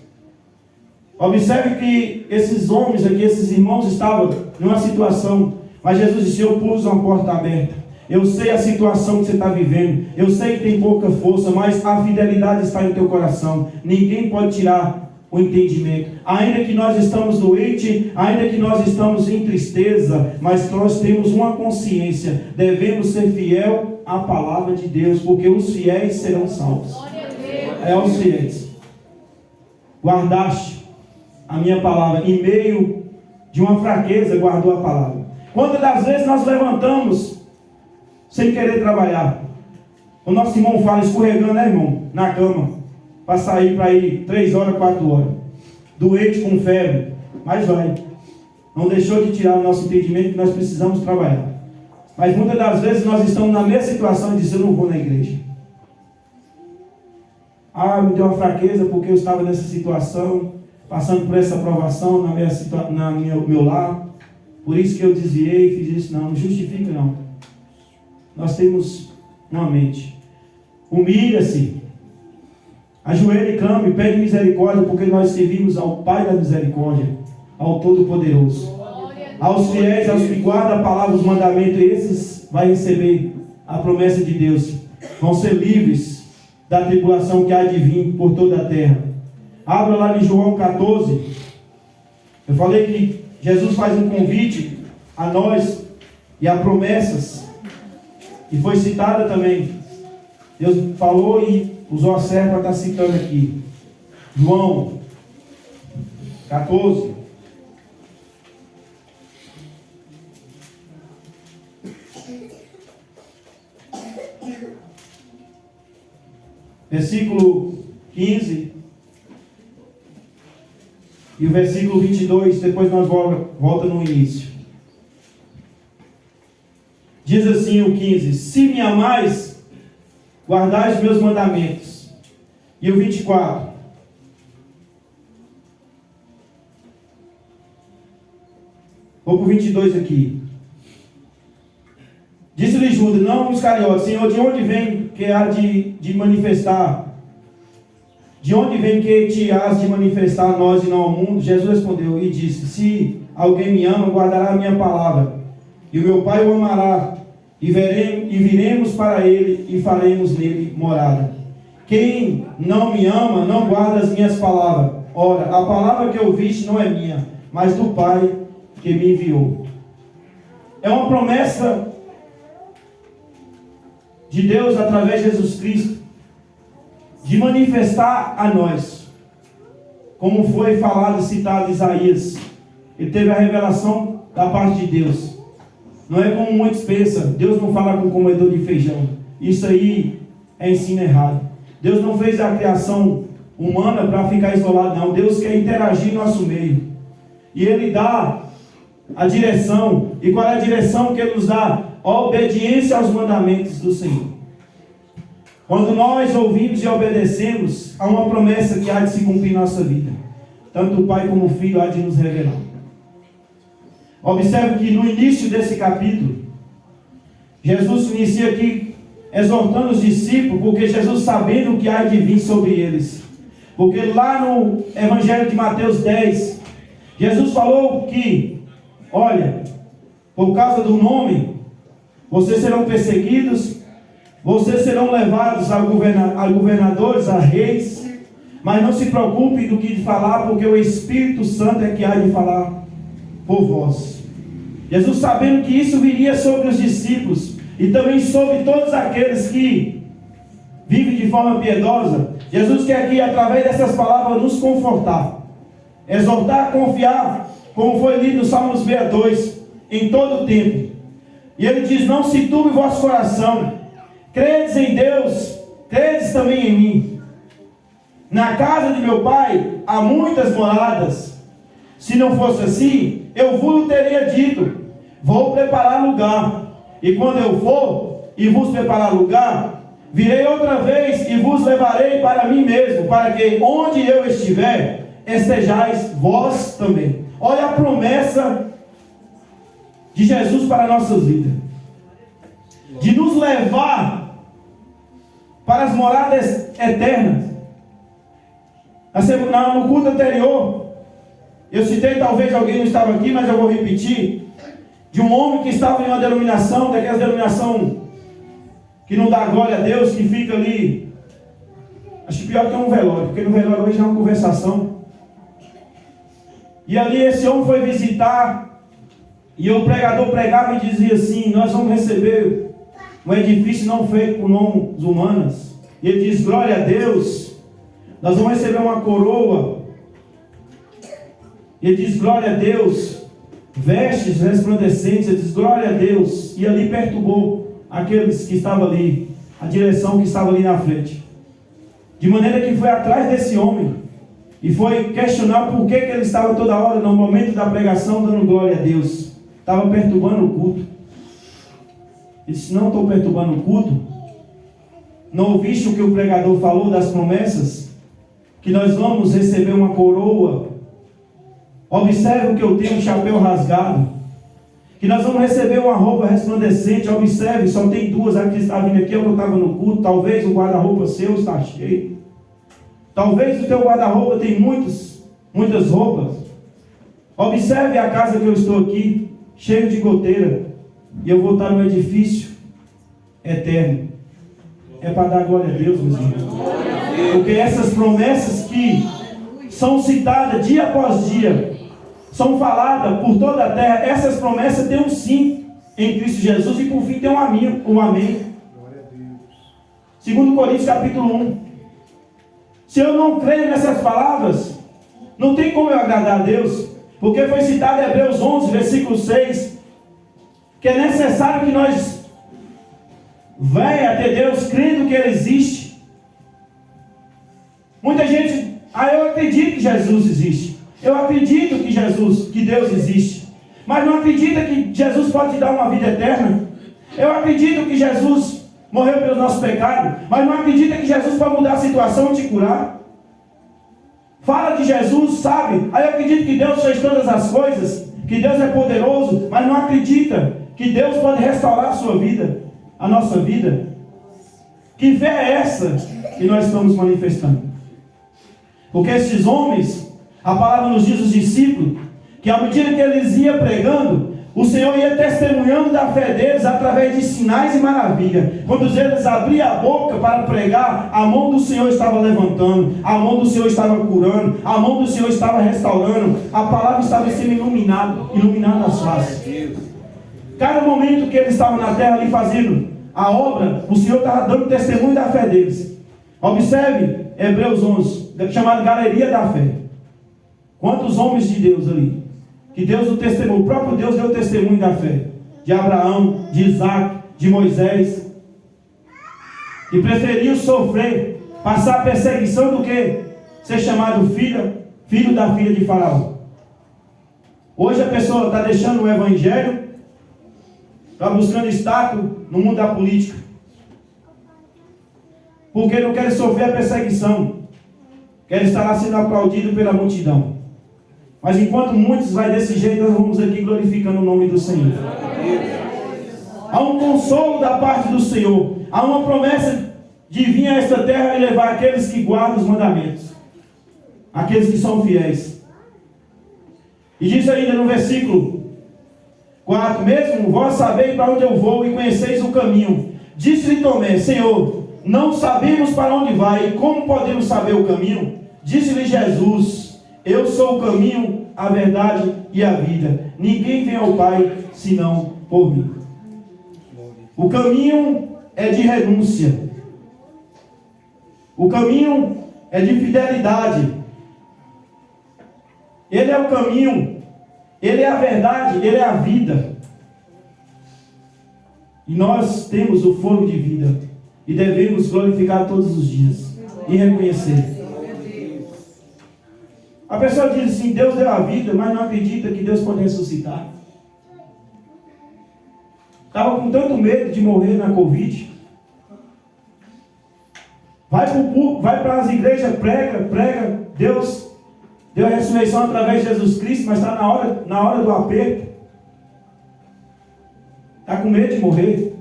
Observe que esses homens aqui, esses irmãos estavam numa situação, mas Jesus disse, eu pus uma porta aberta. Eu sei a situação que você está vivendo, eu sei que tem pouca força, mas a fidelidade está em teu coração. Ninguém pode tirar o entendimento. Ainda que nós estamos doentes, ainda que nós estamos em tristeza, mas nós temos uma consciência, devemos ser fiel à palavra de Deus, porque os fiéis serão salvos. É os fiéis. Guardaste a minha palavra, em meio de uma fraqueza, guardou a palavra. Quantas das vezes nós levantamos sem querer trabalhar? O nosso irmão fala, escorregando, né, irmão? Na cama, para sair, para ir 3 horas, 4 horas, doente com febre, mas vai. Não deixou de tirar o nosso entendimento que nós precisamos trabalhar. Mas muitas das vezes nós estamos na mesma situação e dizemos, eu não vou na igreja. Ah, me deu uma fraqueza porque eu estava nessa situação, passando por essa provação no meu lar. Por isso que eu desviei, fiz isso. Não justifica não. Nós temos uma mente. Humilha-se. Ajoelha e clame, pede misericórdia, porque nós servimos ao Pai da misericórdia, ao Todo-Poderoso. Aos fiéis, aos que guardam a palavra, os mandamentos, esses vai receber a promessa de Deus. Vão ser livres da tribulação que há de vir por toda a terra. Abra lá em João 14, Eu falei que Jesus faz um convite a nós e a promessas. E foi citada também. Deus falou e usou a serva para estar citando aqui. João 14. Versículo 15 e o versículo 22, depois nós volta no início. Diz assim o 15: se me amais, guardai os meus mandamentos. E o 24: vou para o 22 aqui. Disse-lhe Judas, não Iscariote: Senhor, de onde vem que há de manifestar? De onde vem que te hás de manifestar a nós e não ao mundo? Jesus respondeu e disse: se alguém me ama, guardará a minha palavra, e o meu Pai o amará, e viremos para ele e faremos nele morada. Quem não me ama, não guarda as minhas palavras. Ora, a palavra que ouviste não é minha, mas do Pai que me enviou. É uma promessa de Deus através de Jesus Cristo, de manifestar a nós, como foi falado e citado em Isaías. Ele teve a revelação da parte de Deus. Não é como muitos pensam, Deus não fala com um comedor de feijão. Isso aí é ensino errado. Deus não fez a criação humana para ficar isolado, não. Deus quer interagir no nosso meio. E Ele dá a direção. E qual é a direção que Ele nos dá? A obediência aos mandamentos do Senhor. Quando nós ouvimos e obedecemos, há uma promessa que há de se cumprir em nossa vida. Tanto o Pai como o Filho há de nos revelar. Observe que no início desse capítulo, Jesus inicia aqui exortando os discípulos, porque Jesus sabendo o que há de vir sobre eles. Porque lá no Evangelho de Mateus 10, Jesus falou que, olha, por causa do nome, vocês serão perseguidos, vocês serão levados a governadores, a reis, mas não se preocupem do que de falar, porque o Espírito Santo é que há de falar por vós. Jesus, sabendo que isso viria sobre os discípulos e também sobre todos aqueles que vivem de forma piedosa, Jesus quer aqui, através dessas palavras, nos confortar, exortar, confiar, como foi lido no Salmo 62, em todo o tempo. E ele diz: não se turbe o vosso coração, credes em Deus, credes também em mim. Na casa de meu Pai há muitas moradas. Se não fosse assim, eu vos teria dito: vou preparar lugar. E quando eu for e vos preparar lugar, virei outra vez e vos levarei para mim mesmo, para que onde eu estiver, estejais vós também. Olha a promessa de Jesus para as nossas vidas, de nos levar para as moradas eternas. No culto anterior, eu citei, talvez alguém não estava aqui, mas eu vou repetir, de um homem que estava em uma denominação, daquela denominação que não dá glória a Deus, que fica ali, acho pior que é um velório, porque no velório hoje é uma conversação. E ali esse homem foi visitar, e o pregador pregava e dizia assim: nós vamos receber um edifício não feito por mãos humanas. E ele diz: glória a Deus, nós vamos receber uma coroa. E ele diz: glória a Deus, vestes resplandecentes. Ele diz: glória a Deus. E ali perturbou aqueles que estavam ali, a direção que estava ali na frente, de maneira que foi atrás desse homem e foi questionar por que ele estava toda hora, no momento da pregação, dando glória a Deus. Estava perturbando o culto. Ele disse: não estou perturbando o culto. Não ouviste o que o pregador falou das promessas? Que nós vamos receber uma coroa. Observe que eu tenho um chapéu rasgado. Que nós vamos receber uma roupa resplandecente. Observe, só tem duas. A que está vindo aqui, eu estava no culto. Talvez o guarda-roupa seu está cheio. Talvez o teu guarda-roupa tem muitas roupas. Observe a casa que eu estou aqui, cheio de goteira. E eu vou estar no edifício eterno. É para dar glória a Deus, meus irmãos. Porque essas promessas que são citadas dia após dia, são faladas por toda a terra, essas promessas têm um sim em Cristo Jesus e por fim tem um amém. Glória a Deus. 2 Coríntios capítulo 1. Se eu não creio nessas palavras, não tem como eu agradar a Deus, porque foi citado em Hebreus 11, versículo 6, que é necessário que nós venha até Deus crendo que Ele existe. Muita gente, eu acredito que Jesus existe, eu acredito que Deus existe, mas não acredita que Jesus pode te dar uma vida eterna. Eu acredito que Jesus morreu pelos nossos pecados, mas não acredita que Jesus pode mudar a situação e te curar. Fala que Jesus sabe, eu acredito que Deus fez todas as coisas, que Deus é poderoso, mas não acredita que Deus pode restaurar a sua vida, a nossa vida. Que fé é essa que nós estamos manifestando? Porque esses homens, a palavra nos diz, os discípulos, que à medida que eles iam pregando, o Senhor ia testemunhando da fé deles através de sinais e maravilhas. Quando eles abriam a boca para pregar, a mão do Senhor estava levantando, a mão do Senhor estava curando, a mão do Senhor estava restaurando, a palavra estava sendo iluminando as faces. Cada momento que eles estavam na terra ali fazendo a obra, o Senhor estava dando testemunho da fé deles. Observe Hebreus 11, chamado Galeria da Fé. Quantos homens de Deus ali, que Deus o testemunho, o próprio Deus deu o testemunho da fé, de Abraão, de Isaac, de Moisés, e preferiu sofrer, passar perseguição do que ser chamado filho da filha de Faraó. Hoje a pessoa está deixando o evangelho, está buscando status no mundo da política, porque não quer sofrer a perseguição, quer estar lá sendo aplaudido pela multidão. Mas enquanto muitos vai desse jeito, nós vamos aqui glorificando o nome do Senhor. Há um consolo da parte do Senhor, há uma promessa de vir a esta terra e levar aqueles que guardam os mandamentos, aqueles que são fiéis. E diz ainda no versículo 4, mesmo vós sabeis para onde eu vou e conheceis o caminho. Disse-lhe Tomé, Senhor, não sabemos para onde vai, e como podemos saber o caminho? Disse-lhe Jesus, eu sou o caminho, a verdade e a vida. Ninguém vem ao Pai, senão por mim. O caminho é de renúncia. O caminho é de fidelidade. Ele é o caminho, Ele é a verdade, Ele é a vida. E nós temos o fôlego de vida e devemos glorificar todos os dias e reconhecer. A pessoa diz assim, Deus deu a vida, mas não acredita que Deus pode ressuscitar. Estava com tanto medo de morrer na Covid. Vai para as igrejas, prega, Deus deu a ressurreição através de Jesus Cristo, mas está na hora do aperto. Está com medo de morrer.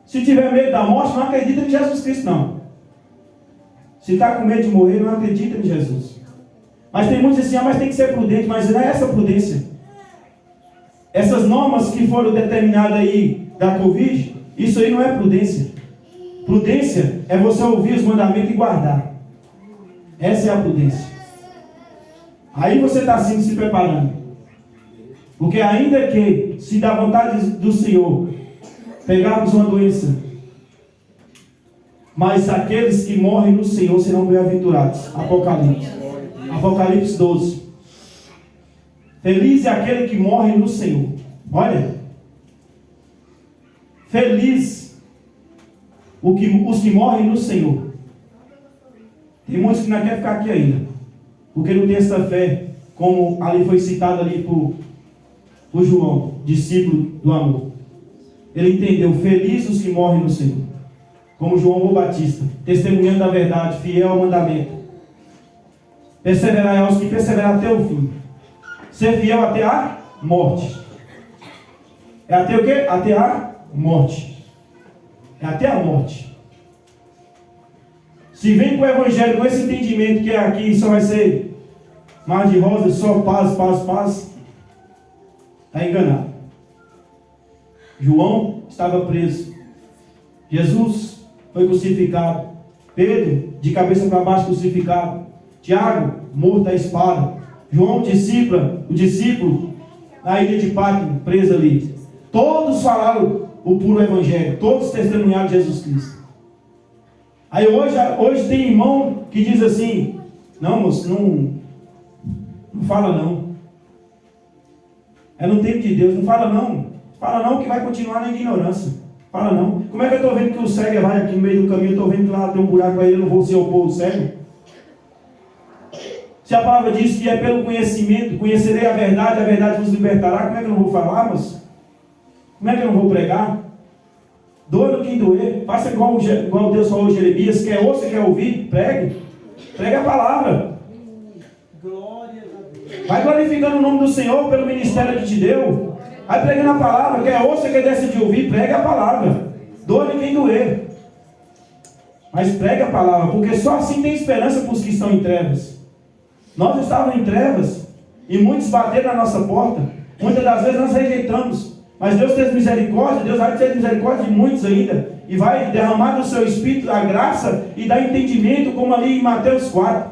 Se tiver medo da morte, não acredita em Jesus Cristo, não. Se está com medo de morrer, não acredita em Jesus. Mas tem muitos assim, mas tem que ser prudente, mas não é essa prudência. Essas normas que foram determinadas aí da Covid, isso aí não é prudência. Prudência é você ouvir os mandamentos e guardar. Essa é a prudência. Aí você está assim se preparando. Porque ainda que, se dá vontade do Senhor, pegarmos uma doença, mas aqueles que morrem no Senhor serão bem-aventurados. Apocalipse 12. Feliz é aquele que morre no Senhor. Olha. Feliz os que morrem no Senhor. Tem muitos que não querem ficar aqui ainda, porque não tem essa fé, como ali foi citado ali por João, discípulo do amor. Ele entendeu, feliz os que morrem no Senhor. Como João o Batista, testemunhando da verdade, fiel ao mandamento. Perseverar aos que perseverar até o fim. Ser fiel até a morte. É até o quê? Até a morte. É até a morte. Se vem com o evangelho, com esse entendimento que é aqui só vai ser mar de rosas, só paz, está enganado. João estava preso. Jesus foi crucificado. Pedro, de cabeça para baixo, crucificado. Tiago, morto à espada. João, o discípulo, na ilha de Patmos, preso ali. Todos falaram o puro evangelho, todos testemunharam de Jesus Cristo. Aí hoje tem irmão que diz assim: não, moço, não fala não. É no tempo de Deus, não fala não. Fala não que vai continuar na ignorância. Fala não. Como é que eu estou vendo que o cego vai aqui no meio do caminho, eu estou vendo que lá tem um buraco aí, eu não vou se opor o cego? Se a palavra diz que é pelo conhecimento, conhecerei a verdade vos libertará, como é que eu não vou falar, moço? Como é que eu não vou pregar? Doa no quem doer. Faça igual Deus falou a Jeremias: quer ouça, quer ouvir, pregue. Pregue a palavra. Vai glorificando o nome do Senhor pelo ministério que te deu. Vai pregando a palavra. Quer ouça, quer decide ouvir, pregue a palavra. Doa no quem doer. Mas pregue a palavra, porque só assim tem esperança para os que estão em trevas. Nós estávamos em trevas e muitos bateram na nossa porta. Muitas das vezes nós rejeitamos. Mas Deus tem misericórdia, Deus vai ter misericórdia de muitos ainda. E vai derramar do seu Espírito a graça e dar entendimento, como ali em Mateus 4.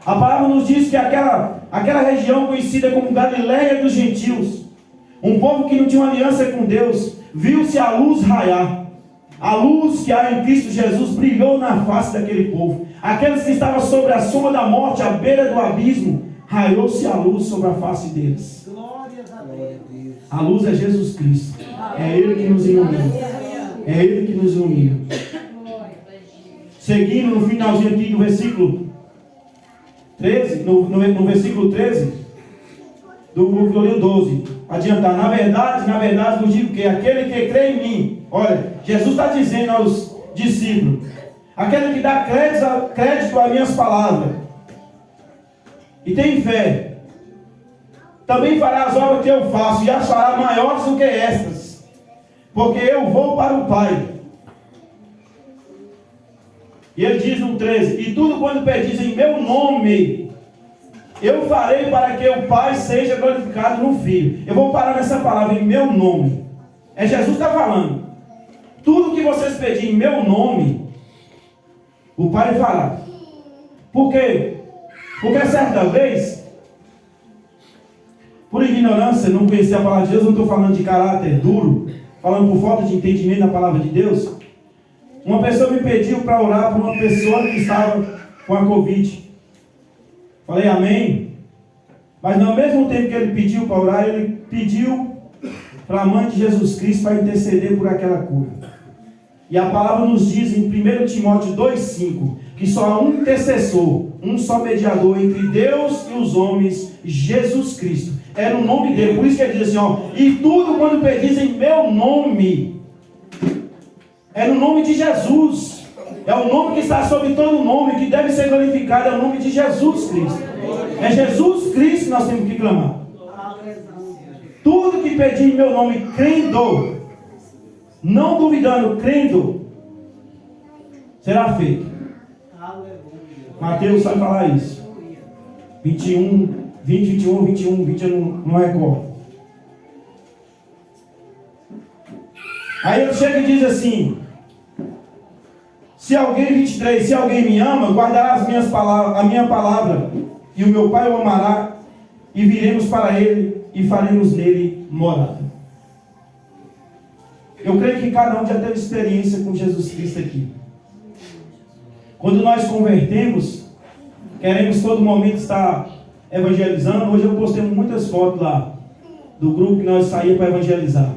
A palavra nos diz que aquela região conhecida como Galileia dos gentios, um povo que não tinha uma aliança com Deus, viu-se a luz raiar. A luz que há em Cristo Jesus brilhou na face daquele povo. Aqueles que estavam sobre a sombra da morte, à beira do abismo, raiou-se a luz sobre a face deles. A luz é Jesus Cristo. É Ele que nos ilumina. É Ele que nos ilumina. Seguindo no finalzinho aqui do versículo 13, no versículo 13 do capítulo 12, adiantar: na verdade vos digo que aquele que crê em mim, olha, Jesus está dizendo aos discípulos, aquele que dá crédito às minhas palavras e tem fé, também fará as obras que eu faço, e as fará maiores do que estas, porque eu vou para o Pai. E ele diz no 13: e tudo quando pedis em meu nome, eu farei para que o Pai seja glorificado no Filho. Eu vou parar nessa palavra, em meu nome. É Jesus que está falando. Tudo que vocês pedirem em meu nome, o Pai fará. Por quê? Porque certa vez, por ignorância, não conhecia a palavra de Deus, não estou falando de caráter duro, falando por falta de entendimento da palavra de Deus. Uma pessoa me pediu para orar por uma pessoa que estava com a Covid. Falei amém. Mas no mesmo tempo que ele pediu para orar, ele pediu para a mãe de Jesus Cristo para interceder por aquela cura. E a palavra nos diz em 1 Timóteo 2,5 que só há um intercessor, um só mediador entre Deus e os homens, Jesus Cristo. É no nome dele. Por isso que ele diz assim, ó: e tudo quando pedis em meu nome, é no nome de Jesus. É o nome que está sobre todo nome, que deve ser glorificado, é o nome de Jesus Cristo. É Jesus Cristo que nós temos que clamar. Tudo que pedir em meu nome, crendo, não duvidando, crendo, será feito. Mateus sabe falar isso. 21, 20 eu não recordo. Aí ele chega e diz assim: se alguém, 23, se alguém me ama, guardará a minha palavra, e o meu Pai o amará, e viremos para ele, e faremos nele morada. Eu creio que cada um já teve experiência com Jesus Cristo aqui. Quando nós convertemos, queremos todo momento estar evangelizando. Hoje eu postei muitas fotos lá, do grupo que nós saímos para evangelizar.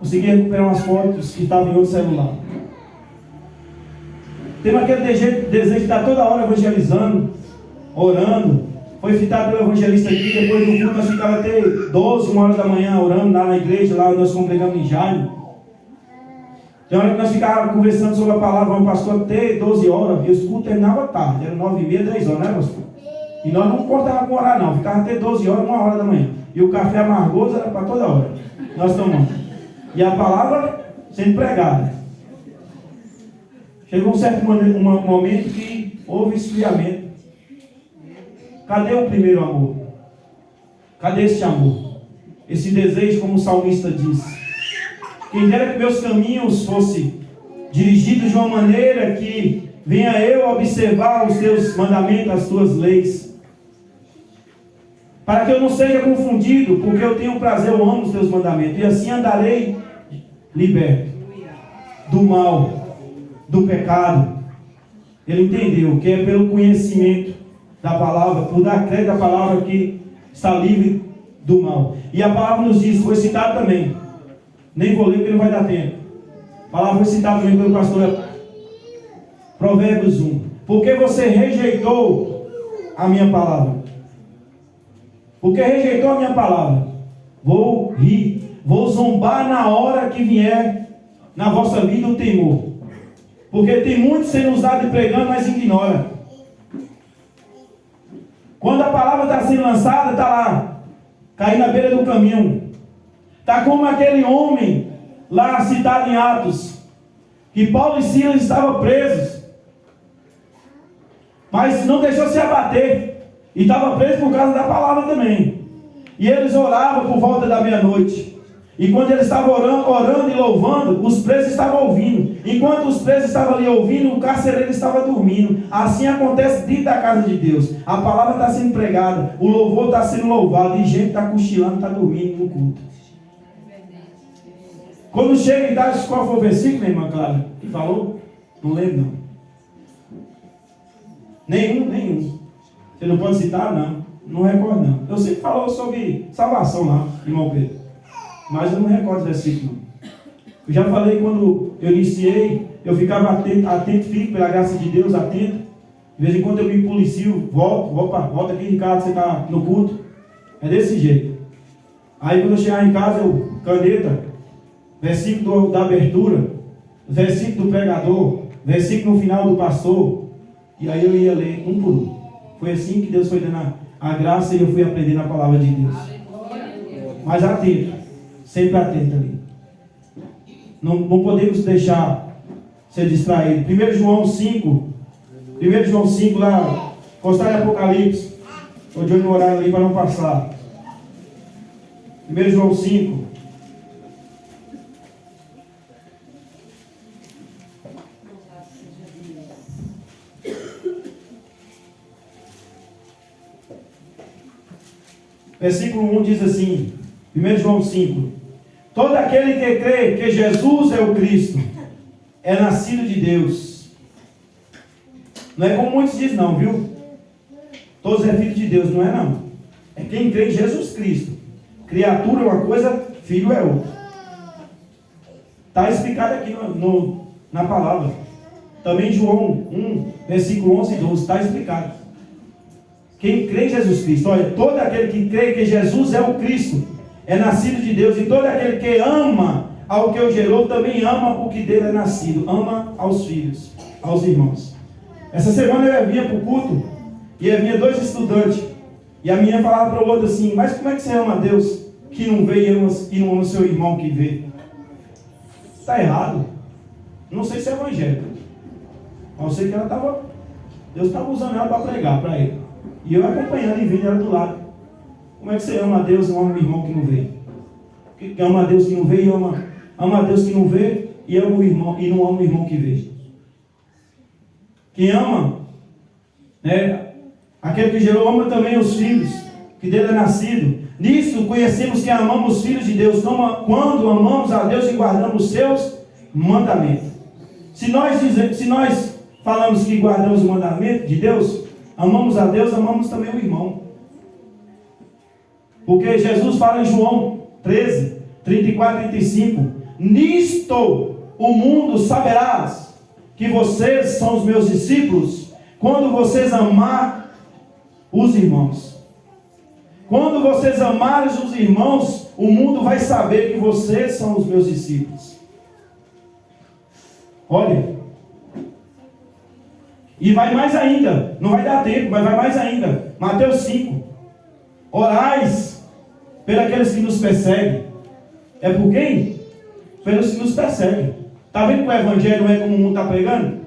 Consegui recuperar umas fotos que estavam em outro celular. Temos aquele desejo de estar toda hora evangelizando, orando. Foi citado pelo evangelista aqui, depois do culto nós ficávamos até 12, 1 hora da manhã orando lá na igreja, lá nós congregamos em Jaime. Tem hora que nós ficávamos conversando sobre a palavra, o pastor, até 12 horas, e o culto terminava tarde, era 9h30, 10 horas, né, pastor? E nós não cortávamos com orar não, ficava até 12 horas, 1 hora da manhã. E o café amargoso era para toda hora, nós tomamos. E a palavra sendo pregada. Chegou um certo momento que houve esfriamento. Cadê o primeiro amor? Cadê esse amor? Esse desejo, como o salmista diz: quem dera que meus caminhos fossem dirigidos de uma maneira que venha eu observar os teus mandamentos, as tuas leis. para que eu não seja confundido, porque eu tenho prazer, eu amo os teus mandamentos, e assim andarei liberto do mal, do pecado. Ele entendeu que é pelo conhecimento da palavra, por dar crédito à palavra, que está livre do mal. E a palavra nos diz, foi citado também, nem vou ler porque não vai dar tempo. A palavra foi citada também pelo pastor Provérbios 1. Porque você rejeitou a minha palavra. Porque rejeitou a minha palavra. Vou rir, vou zombar na hora que vier na vossa vida o temor. Porque tem muito sendo usado e pregando, mas ignora. Quando a palavra está sendo lançada, está lá, caindo na beira do caminho. Está como aquele homem lá citado em Atos, que Paulo e Silas estavam presos, mas não deixou se abater. E estava preso por causa da palavra também. E eles oravam por volta da meia-noite. E quando eles estavam orando e louvando, os presos estavam ouvindo. Enquanto os presos estavam ali ouvindo, o carcereiro estava dormindo. Assim acontece dentro da casa de Deus. A palavra está sendo pregada, o louvor está sendo louvado, e gente está cochilando, está dormindo no culto. Quando chega em Dados, qual foi o versículo, minha irmã Clara, que falou? Não lembro, não. Nenhum. Você não pode citar, não. Não recordo, não. Eu sempre falou sobre salvação lá, irmão Pedro. Mas eu não recordo o versículo, não. Eu já falei quando eu iniciei, eu ficava atento, fico pela graça de Deus, atento. De vez em quando eu me policio, volta aqui, Ricardo, você está no culto. É desse jeito. Aí quando eu chegar em casa, eu, caneta, versículo da abertura, versículo do pregador, versículo no final do pastor. E aí eu ia ler um por um. Foi assim que Deus foi dando a graça e eu fui aprendendo a palavra de Deus. Mas atento, sempre atento ali. Não podemos deixar ser distraído. 1 João 5 lá, postar em Apocalipse. Estou de olho no horário ali para não passar. 1 João 5. Versículo 1 diz assim, 1 João 5: todo aquele que crê que Jesus é o Cristo é nascido de Deus. Não é como muitos dizem, não, viu? Todos é filho de Deus, não é, não. É quem crê em Jesus Cristo. Criatura é uma coisa, filho é outra. Está explicado aqui na palavra. Também João 1, versículo 11 e 12, está explicado. Quem crê em Jesus Cristo, olha, todo aquele que crê que Jesus é o Cristo, é nascido de Deus, e todo aquele que ama ao que o gerou, também ama o que dele é nascido, ama aos filhos, aos irmãos. Essa semana eu vinha para o culto, e havia 2 estudantes, e a minha falava para o outro assim, mas como é que você ama a Deus, que não vê e não ama o seu irmão que vê? Está errado. Não sei se é evangélico, mas eu sei que Deus estava usando ela para pregar para ele. E eu acompanhando e vendo ela do lado. Como é que você ama a Deus e não ama o irmão que não vê? Que ama a Deus que não vê e ama a Deus que não vê e ama o irmão e não ama o irmão que vê. Quem ama, né, aquele que gerou, ama também os filhos que dele é nascido. Nisso conhecemos que amamos os filhos de Deus quando amamos a Deus e guardamos os seus mandamentos. Se nós falamos que guardamos o mandamento de Deus, amamos a Deus, amamos também o irmão. Porque Jesus fala em João 13, 34 e 35. Nisto o mundo saberás que vocês são os meus discípulos, quando vocês amar os irmãos. Quando vocês amarem os irmãos, o mundo vai saber que vocês são os meus discípulos. Olha. E vai mais ainda, não vai dar tempo, mas vai mais ainda. Mateus 5. Orais pelos que nos perseguem. É por quem? Pelos que nos perseguem. Está vendo que o evangelho não é como o mundo está pregando?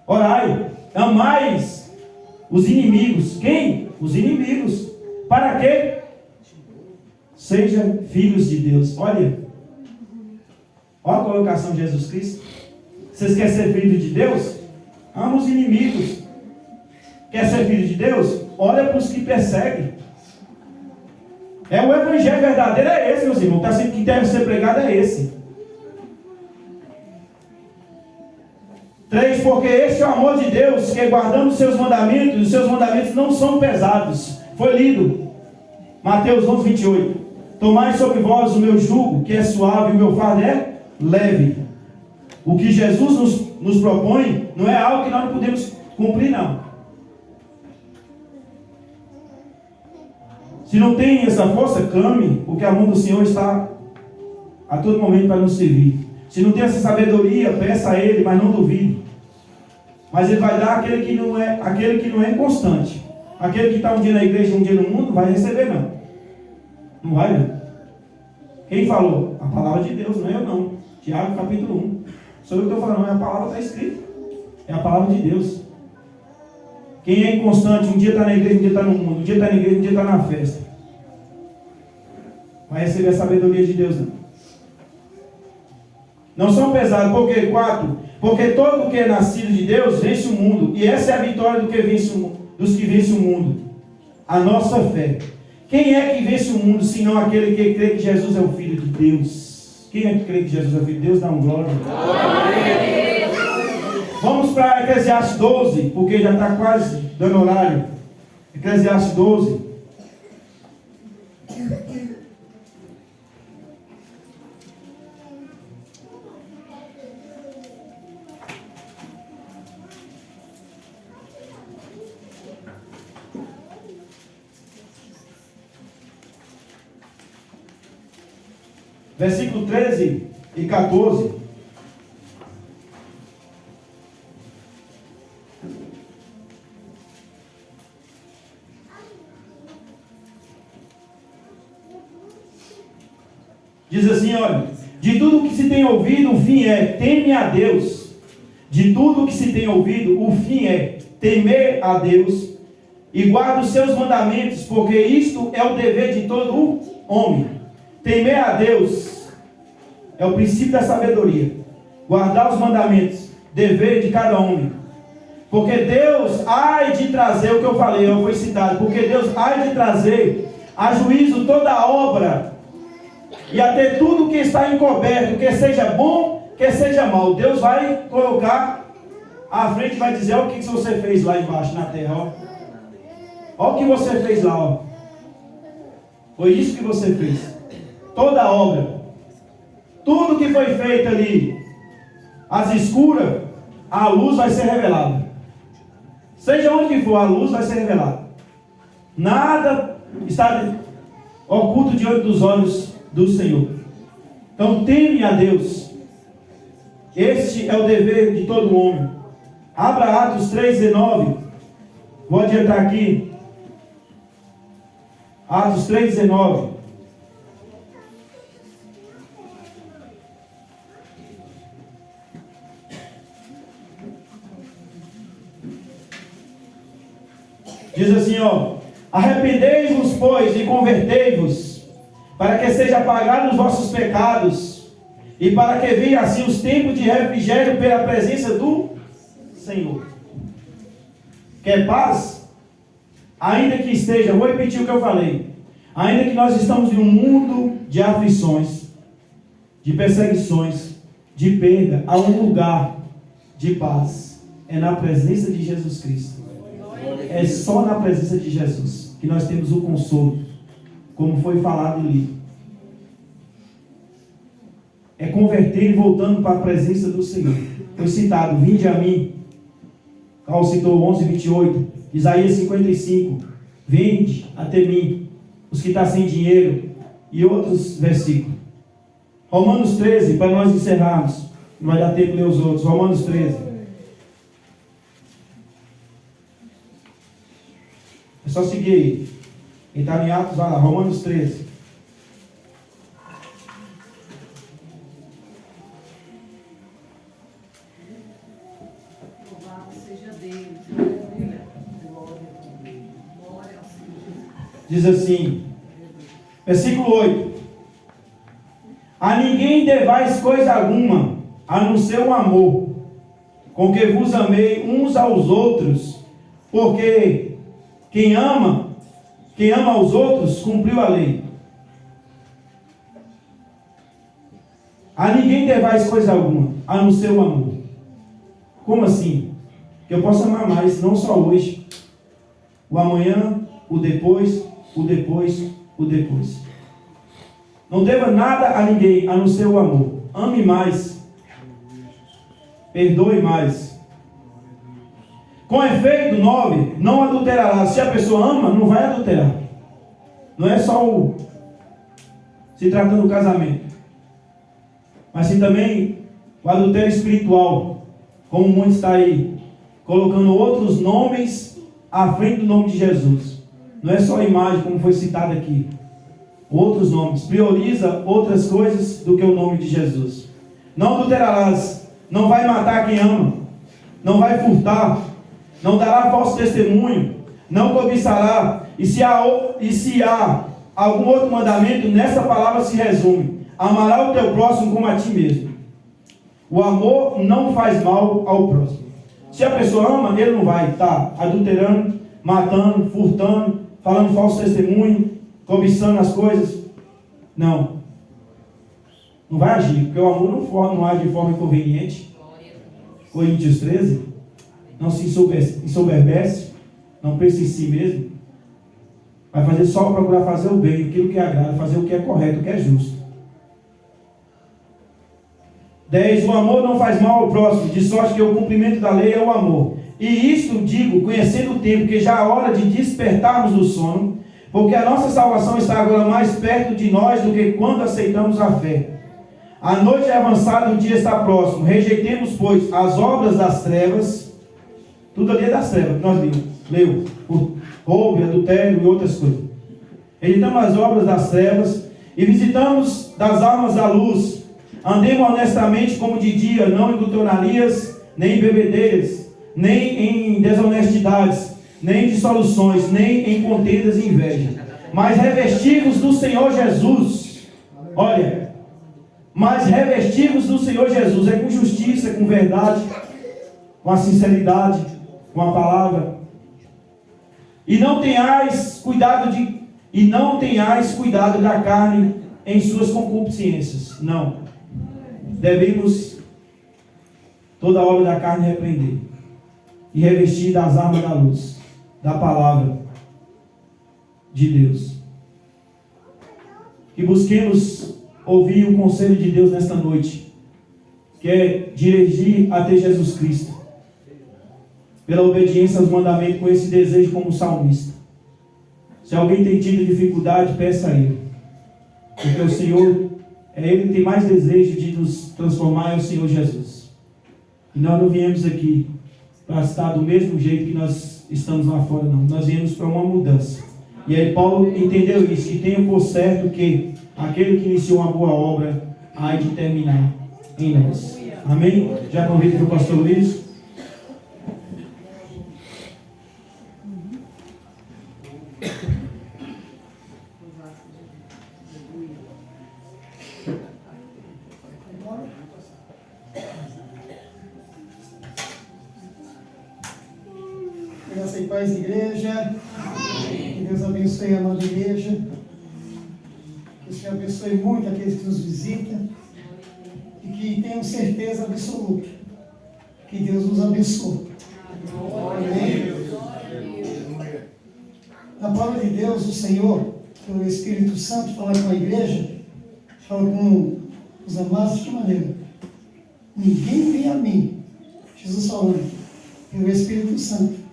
Orai, amais os inimigos. Quem? Os inimigos. Para quê? Sejam filhos de Deus. Olha a colocação de Jesus Cristo. Vocês querem ser filho de Deus? Ama os inimigos. Quer ser filho de Deus? olha para os que perseguem. O evangelho verdadeiro é esse, meus irmãos. Que deve ser pregado é esse. 3, porque este é o amor de Deus, que guardamos os seus mandamentos, e os seus mandamentos não são pesados. Foi lido. Mateus 11, 28. Tomai sobre vós o meu jugo, que é suave, e o meu fardo é leve. O que Jesus nos propõe não é algo que nós não podemos cumprir, não. Se não tem essa força, clame, porque a mão do Senhor está a todo momento para nos servir. Se não tem essa sabedoria, peça a Ele, mas não duvide. Mas Ele vai dar aquele que não é inconstante. Aquele que está um dia na igreja, um dia no mundo, vai receber, não. Não vai, não. Quem falou? A palavra de Deus, não é eu, não. Tiago, capítulo 1. Sou eu que estou falando, não é a palavra que está escrita. É a palavra de Deus. Quem é inconstante, um dia está na igreja, um dia está no mundo, um dia está na igreja, um dia está na festa, vai receber a sabedoria de Deus, não. Não são pesados, porque 4, porque todo o que é nascido de Deus vence o mundo, e essa é a vitória dos que vencem o mundo, a nossa fé. Quem é que vence o mundo, senão aquele que crê que Jesus é o Filho de Deus? Quem é que crê que Jesus é o Filho de Deus? Dá um glória. Vamos para Eclesiastes 12, porque já está quase dando horário. Eclesiastes 12. Versículo 13 e 14. Diz assim, olha: de tudo que se tem ouvido, o fim é teme a Deus. De tudo que se tem ouvido, o fim é temer a Deus e guarda os seus mandamentos, porque isto é o dever de todo homem. Temer a Deus é o princípio da sabedoria. Guardar os mandamentos, dever de cada homem. Porque Deus há de trazer, o que eu falei, eu fui citado, porque Deus há de trazer a juízo toda a obra, e até tudo que está encoberto, que seja bom, que seja mal. Deus vai colocar à frente e vai dizer: olha o que você fez lá embaixo na terra, olha o que você fez lá, ó. Foi isso que você fez. Toda a obra, tudo que foi feito ali às escuras, a luz vai ser revelada. Seja onde for, a luz vai ser revelada. Nada está oculto diante dos olhos do Senhor. Então teme a Deus. Este é o dever de todo homem. Abra Atos 3:19. Vou adiantar aqui. Atos 3:19. Diz assim, ó: arrependei-vos, pois, e convertei-vos, para que seja apagados os vossos pecados, e para que venham assim os tempos de refrigério pela presença do Senhor. Quer paz? Ainda que esteja, vou repetir o que eu falei, ainda que nós estamos em um mundo de aflições, de perseguições, de perda, há um lugar de paz, é na presença de Jesus Cristo. É só na presença de Jesus que nós temos o consolo, como foi falado ali. É converter e voltando para a presença do Senhor. Foi citado: vinde a mim. Paulo citou 11:28. Isaías 55. Vinde até mim, os que estão sem dinheiro. E outros versículos. Romanos 13, para nós encerrarmos. Não vai dar tempo de ler os outros. Romanos 13. É só seguir aí. Quem está em Atos, vai lá. Romanos 13. Louvado seja Deus. Glória ao Senhor. Diz assim, versículo 8: a ninguém devais coisa alguma, a não ser o amor, com que vos amei uns aos outros, porque Quem ama aos outros, cumpriu a lei. A ninguém devais coisa alguma, a não ser o amor. Como assim? Que eu possa amar mais, não só hoje. O amanhã, o depois, o depois, o depois. Não deva nada a ninguém, a não ser o amor. Ame mais. Perdoe mais. Com efeito, 9, não adulterarás. Se a pessoa ama, não vai adulterar. Não é só se tratando do casamento. Mas sim também o adultério espiritual. Como muitos estão aí colocando outros nomes à frente do nome de Jesus. Não é só a imagem, como foi citado aqui. Outros nomes. Prioriza outras coisas do que o nome de Jesus. Não adulterarás. Não vai matar quem ama. Não vai furtar. Não dará falso testemunho. Não cobiçará. E se há algum outro mandamento, nessa palavra se resume: amará o teu próximo como a ti mesmo. O amor não faz mal ao próximo. Se a pessoa ama, ele não vai estar adulterando, matando, furtando, falando falso testemunho, cobiçando as coisas. Não. Não vai agir, porque o amor não age de forma inconveniente. Coríntios 13. Não se ensoberbece, não pensa em si mesmo. Vai fazer só procurar fazer o bem, aquilo que agrada, fazer o que é correto, o que é justo. 10. O amor não faz mal ao próximo, de sorte que o cumprimento da lei é o amor. E isto digo, conhecendo o tempo, que já é hora de despertarmos do sono, porque a nossa salvação está agora mais perto de nós do que quando aceitamos a fé. A noite é avançada, o dia está próximo. Rejeitemos, pois, as obras das trevas. Tudo ali é das trevas, que nós leu. Roubo, adultério e outras coisas. Rejeitamos as obras das trevas e visitamos das almas da luz. Andemos honestamente como de dia, não em glutonarias, nem em bebedeiras, nem em desonestidades, nem em dissoluções, nem em contendas e inveja. Mas revestivos do Senhor Jesus. Olha, mas revestivos do Senhor Jesus. É com justiça, com verdade, com a sinceridade, com a palavra. E não tenhais cuidado da carne em suas concupiscências. Não. Devemos toda a obra da carne repreender e revestir das armas da luz, da palavra de Deus. E busquemos ouvir o conselho de Deus nesta noite, que é dirigir até Jesus Cristo, pela obediência aos mandamentos, com esse desejo como salmista. Se alguém tem tido dificuldade, peça a Ele, porque o Senhor é Ele que tem mais desejo de nos transformar, é o Senhor Jesus. E nós não viemos aqui para estar do mesmo jeito que nós estamos lá fora, não. Nós viemos para uma mudança. E aí Paulo entendeu isso, que tenha por certo que aquele que iniciou uma boa obra há de terminar em nós. Amém? Já convido para o pastor Luiz. Graça e paz, igreja. Que Deus abençoe a amada igreja. Que o Senhor abençoe muito aqueles que nos visitam. E que tenham certeza absoluta que Deus nos abençoe. Amém. Na palavra de Deus, o Senhor, pelo Espírito Santo, fala com a igreja, fala com os amados de que maneira? Ninguém vem a mim, Jesus falando, pelo Espírito Santo,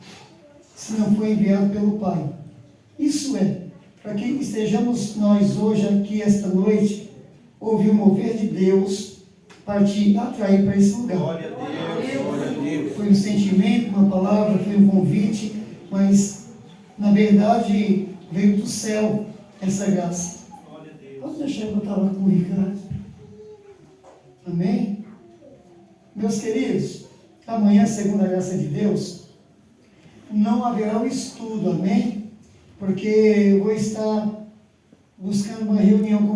se não foi enviado pelo Pai. Isso é, para que estejamos nós hoje aqui, esta noite, ouvir o mover de Deus, para te atrair para esse lugar. Glória a Deus, glória a Deus. Foi um sentimento, uma palavra, foi um convite, mas, na verdade, veio do céu essa graça. Glória a Deus. Pode deixar que eu estava com o Ricardo. Amém? Meus queridos, amanhã, segundo a graça de Deus, não haverá um estudo, amém? Porque eu vou estar buscando uma reunião com